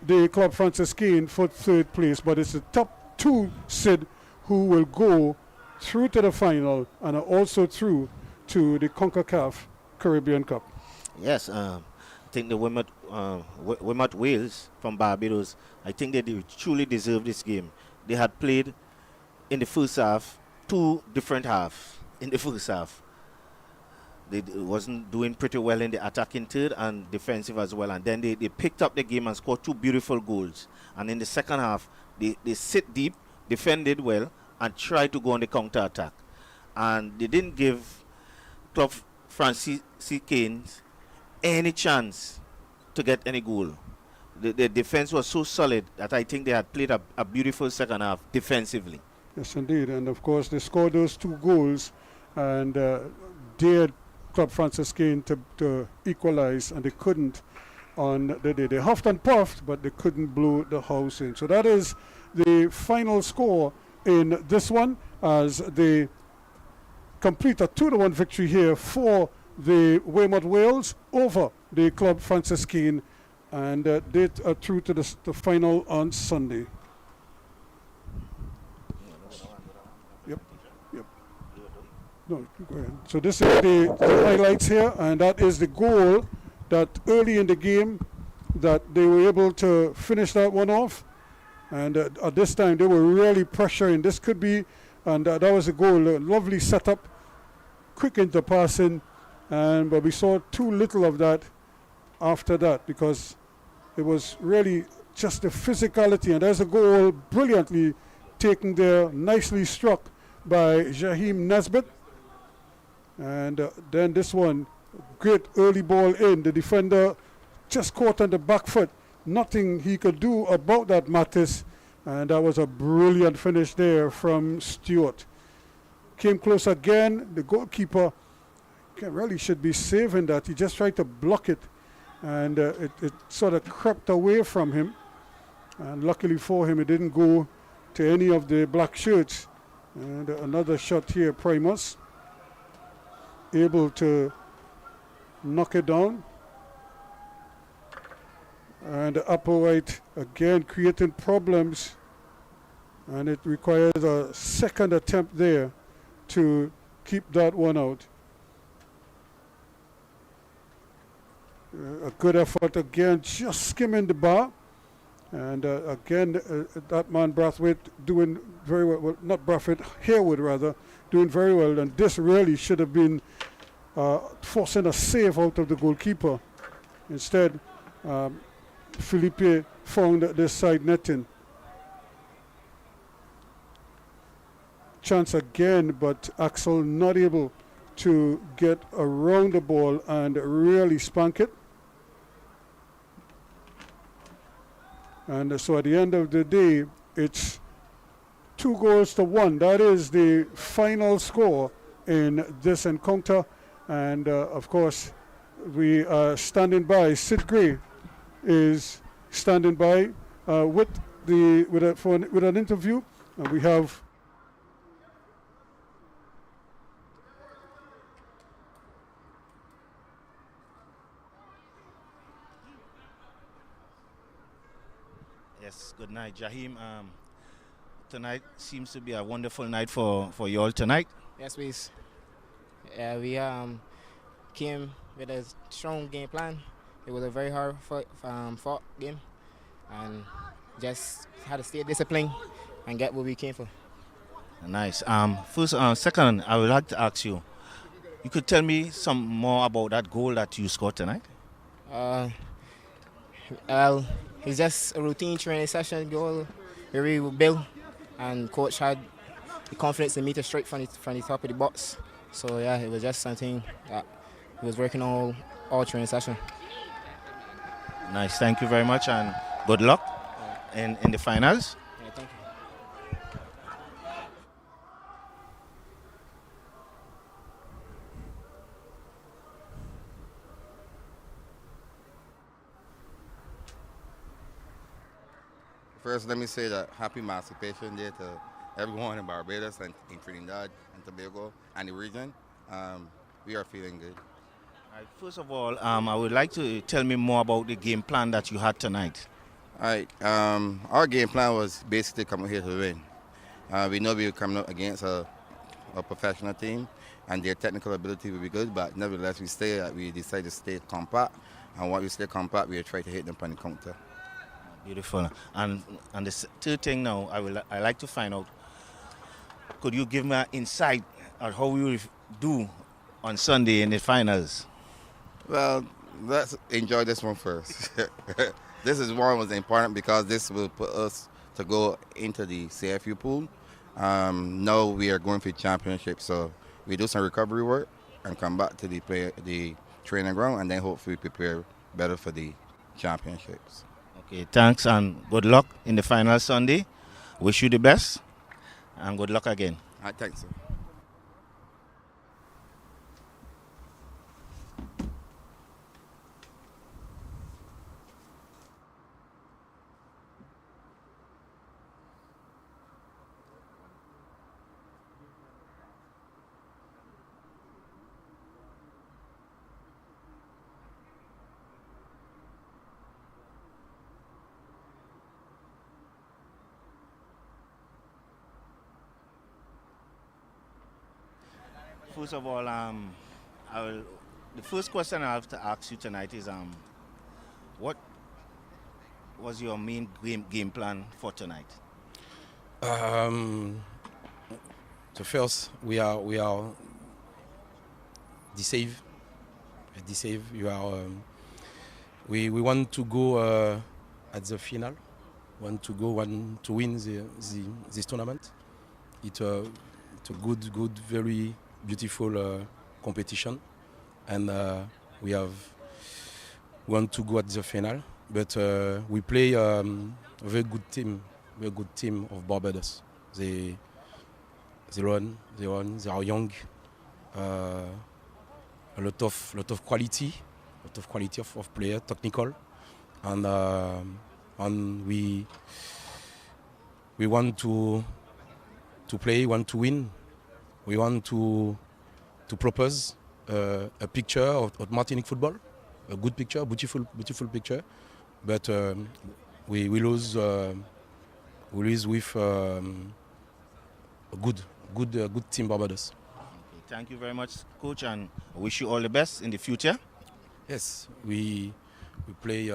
the Club Franciscain for third place, but it's the top two seed who will go through to the final and are also through to the CONCACAF Caribbean Cup. Yes, I think the Weymouth Wales from Barbados, I think they truly deserve this game. They had played in the first half, two different halves in the first half. They wasn't doing pretty well in the attacking third and defensive as well. And then they picked up the game and scored two beautiful goals. And in the second half, they sit deep, defended well, and tried to go on the counter-attack. And they didn't give Club Franciscain any chance to get any goal. The defense was so solid that I think they had played a beautiful second half defensively. Yes, indeed. And of course, they scored those two goals and dared Club Franciscain to equalize, and they couldn't on the day. They huffed and puffed, but they couldn't blow the house in. So that is the final score in this one, as they complete a 2-1 victory here for the Weymouth Wales over the Club Franciscain, and they are through to the final on Sunday. Yep. No, go ahead. So this is the highlights here, and that is the goal that early in the game that they were able to finish that one off. And at this time they were really pressuring. This could be, and that was a goal, a lovely setup, quick into passing, but we saw too little of that after that, because it was really just the physicality. And there's a goal brilliantly taken there, nicely struck by Jaheim Nesbitt. And then this one, great early ball in. The defender just caught on the back foot. Nothing he could do about that, Mattis. And that was a brilliant finish there from Stewart. Came close again. The goalkeeper really should be saving that. He just tried to block it, and it sort of crept away from him. And luckily for him, it didn't go to any of the black shirts. And another shot here, Primus, able to knock it down. And the upper right again creating problems, and it requires a second attempt there to keep that one out. A good effort again, just skimming the bar. And again, that man Brathwaite doing very well. Well, not Brathwaite, Harewood rather, doing very well. And this really should have been forcing a save out of the goalkeeper. Instead, Felipe found this side netting. Chance again, but Axel not able to get around the ball and really spank it. And so at the end of the day, it's 2-1. That is the final score in this encounter. And of course, we are standing by. Sid Gray is standing by with an interview. And we have Yes, good night, Jaheim. Tonight seems to be a wonderful night for you all tonight. Yes, please. Yeah, we came with a strong game plan. It was a very hard fought game, and just had to stay disciplined and get what we came for. Nice. Second, I would like to ask you, you could tell me some more about that goal that you scored tonight? Well, it's just a routine training session goal where we build, and coach had the confidence in me to strike from the top of the box. So yeah, it was just something that he was working on all training session. Nice, thank you very much, and good luck in the finals. Yeah, thank you. First, let me say that happy Emancipation Day to everyone in Barbados and in Trinidad and Tobago and the region. We are feeling good. First of all, I would like to tell me more about the game plan that you had tonight. All right. Our game plan was basically coming here to win. We know we were coming up against a professional team, and their technical ability will be good, but nevertheless, we decided to stay compact, and while we stay compact, we will try to hit them on the counter. Beautiful. And the third thing now, I like to find out, could you give me an insight on how we will do on Sunday in the finals? Well, let's enjoy this one first. This is one was important because this will put us to go into the CFU pool. Now we are going for the championship, so we do some recovery work and come back to the training ground, and then hopefully prepare better for the championships. Okay, thanks and good luck in the final Sunday. Wish you the best and good luck again. All right, thanks, sir. First of all, the first question I have to ask you tonight is, what was your main game plan for tonight? So first, we are deceive. You are. We want to go at the final. Want to win this tournament. It's a good, very beautiful competition, and we want to go at the final. But we play a very good team of Barbados. They are young, a lot of quality of player, technical, and we want to play, want to win. We want to propose a picture of Martinique football, a good picture, beautiful picture, but we lose with a good team Barbados. Okay, thank you very much, coach, and I wish you all the best in the future. Yes, we play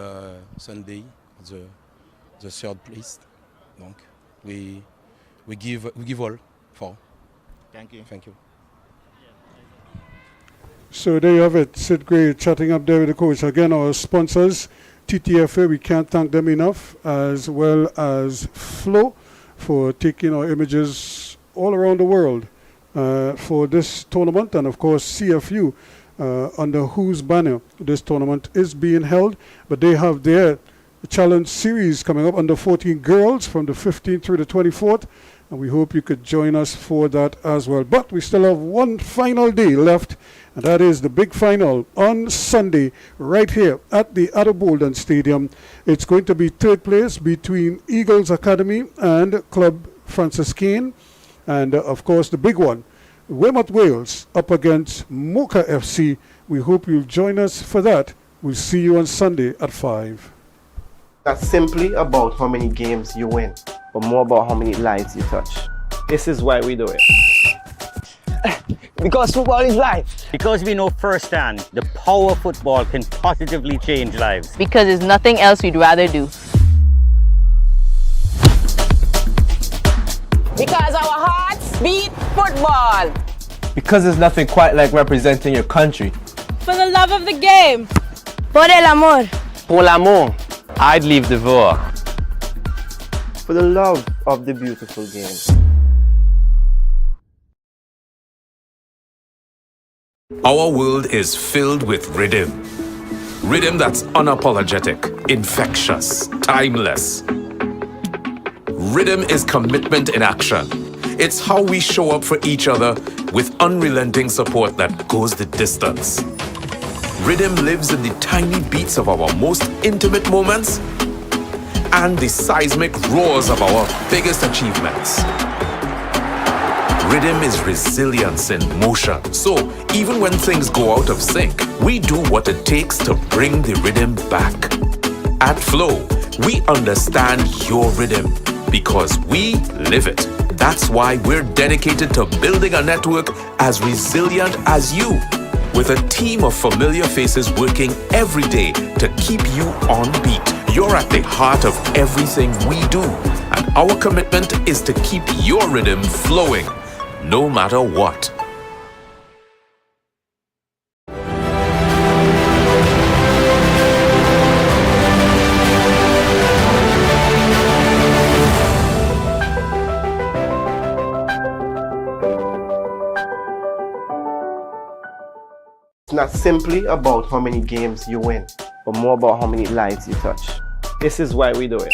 Sunday the third place, donc we give all for. Thank you. Thank you. So there you have it. Sid Gray chatting up there with the coach. Again, our sponsors, TTFA, we can't thank them enough, as well as Flow for taking our images all around the world for this tournament, and of course CFU, under whose banner this tournament is being held. But they have their challenge series coming up, under 14 girls, from the 15th through the 24th. And we hope you could join us for that as well. But we still have one final day left, and that is the big final on Sunday right here at the Bolden Stadium. It's going to be third place between Eagles Academy and Club Franciscain. And of course the big one, Weymouth Wales up against Mocha FC. We hope you'll join us for that. We'll see you on Sunday at 5. Not simply about how many games you win, but more about how many lives you touch. This is why we do it. Because football is life. Because we know firsthand the power football can positively change lives. Because there's nothing else we'd rather do. Because our hearts beat football. Because there's nothing quite like representing your country. For the love of the game. Por el amor. Pour l'amour. I'd leave the war. For the love of the beautiful game. Our world is filled with rhythm. Rhythm that's unapologetic, infectious, timeless. Rhythm is commitment in action. It's how we show up for each other with unrelenting support that goes the distance. Rhythm lives in the tiny beats of our most intimate moments and the seismic roars of our biggest achievements. Rhythm is resilience in motion. So even when things go out of sync, we do what it takes to bring the rhythm back. At Flow, we understand your rhythm because we live it. That's why we're dedicated to building a network as resilient as you, with a team of familiar faces working every day to keep you on beat. You're at the heart of everything we do, and our commitment is to keep your rhythm flowing, no matter what. It's not simply about how many games you win, but more about how many lives you touch. This is why we do it.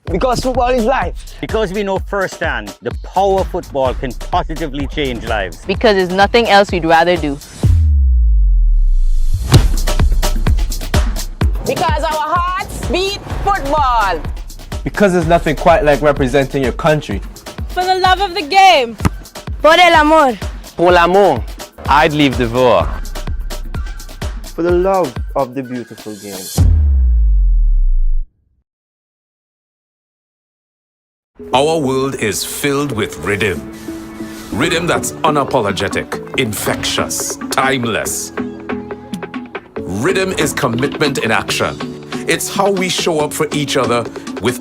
Because football is life. Because we know firsthand the power football can positively change lives. Because there's nothing else we'd rather do. Because our hearts beat football. Because there's nothing quite like representing your country. For the love of the game. Por el amor. Pour l'amour. I'd leave the war. For the love of the beautiful game. Our world is filled with rhythm. Rhythm that's unapologetic, infectious, timeless. Rhythm is commitment in action. It's how we show up for each other with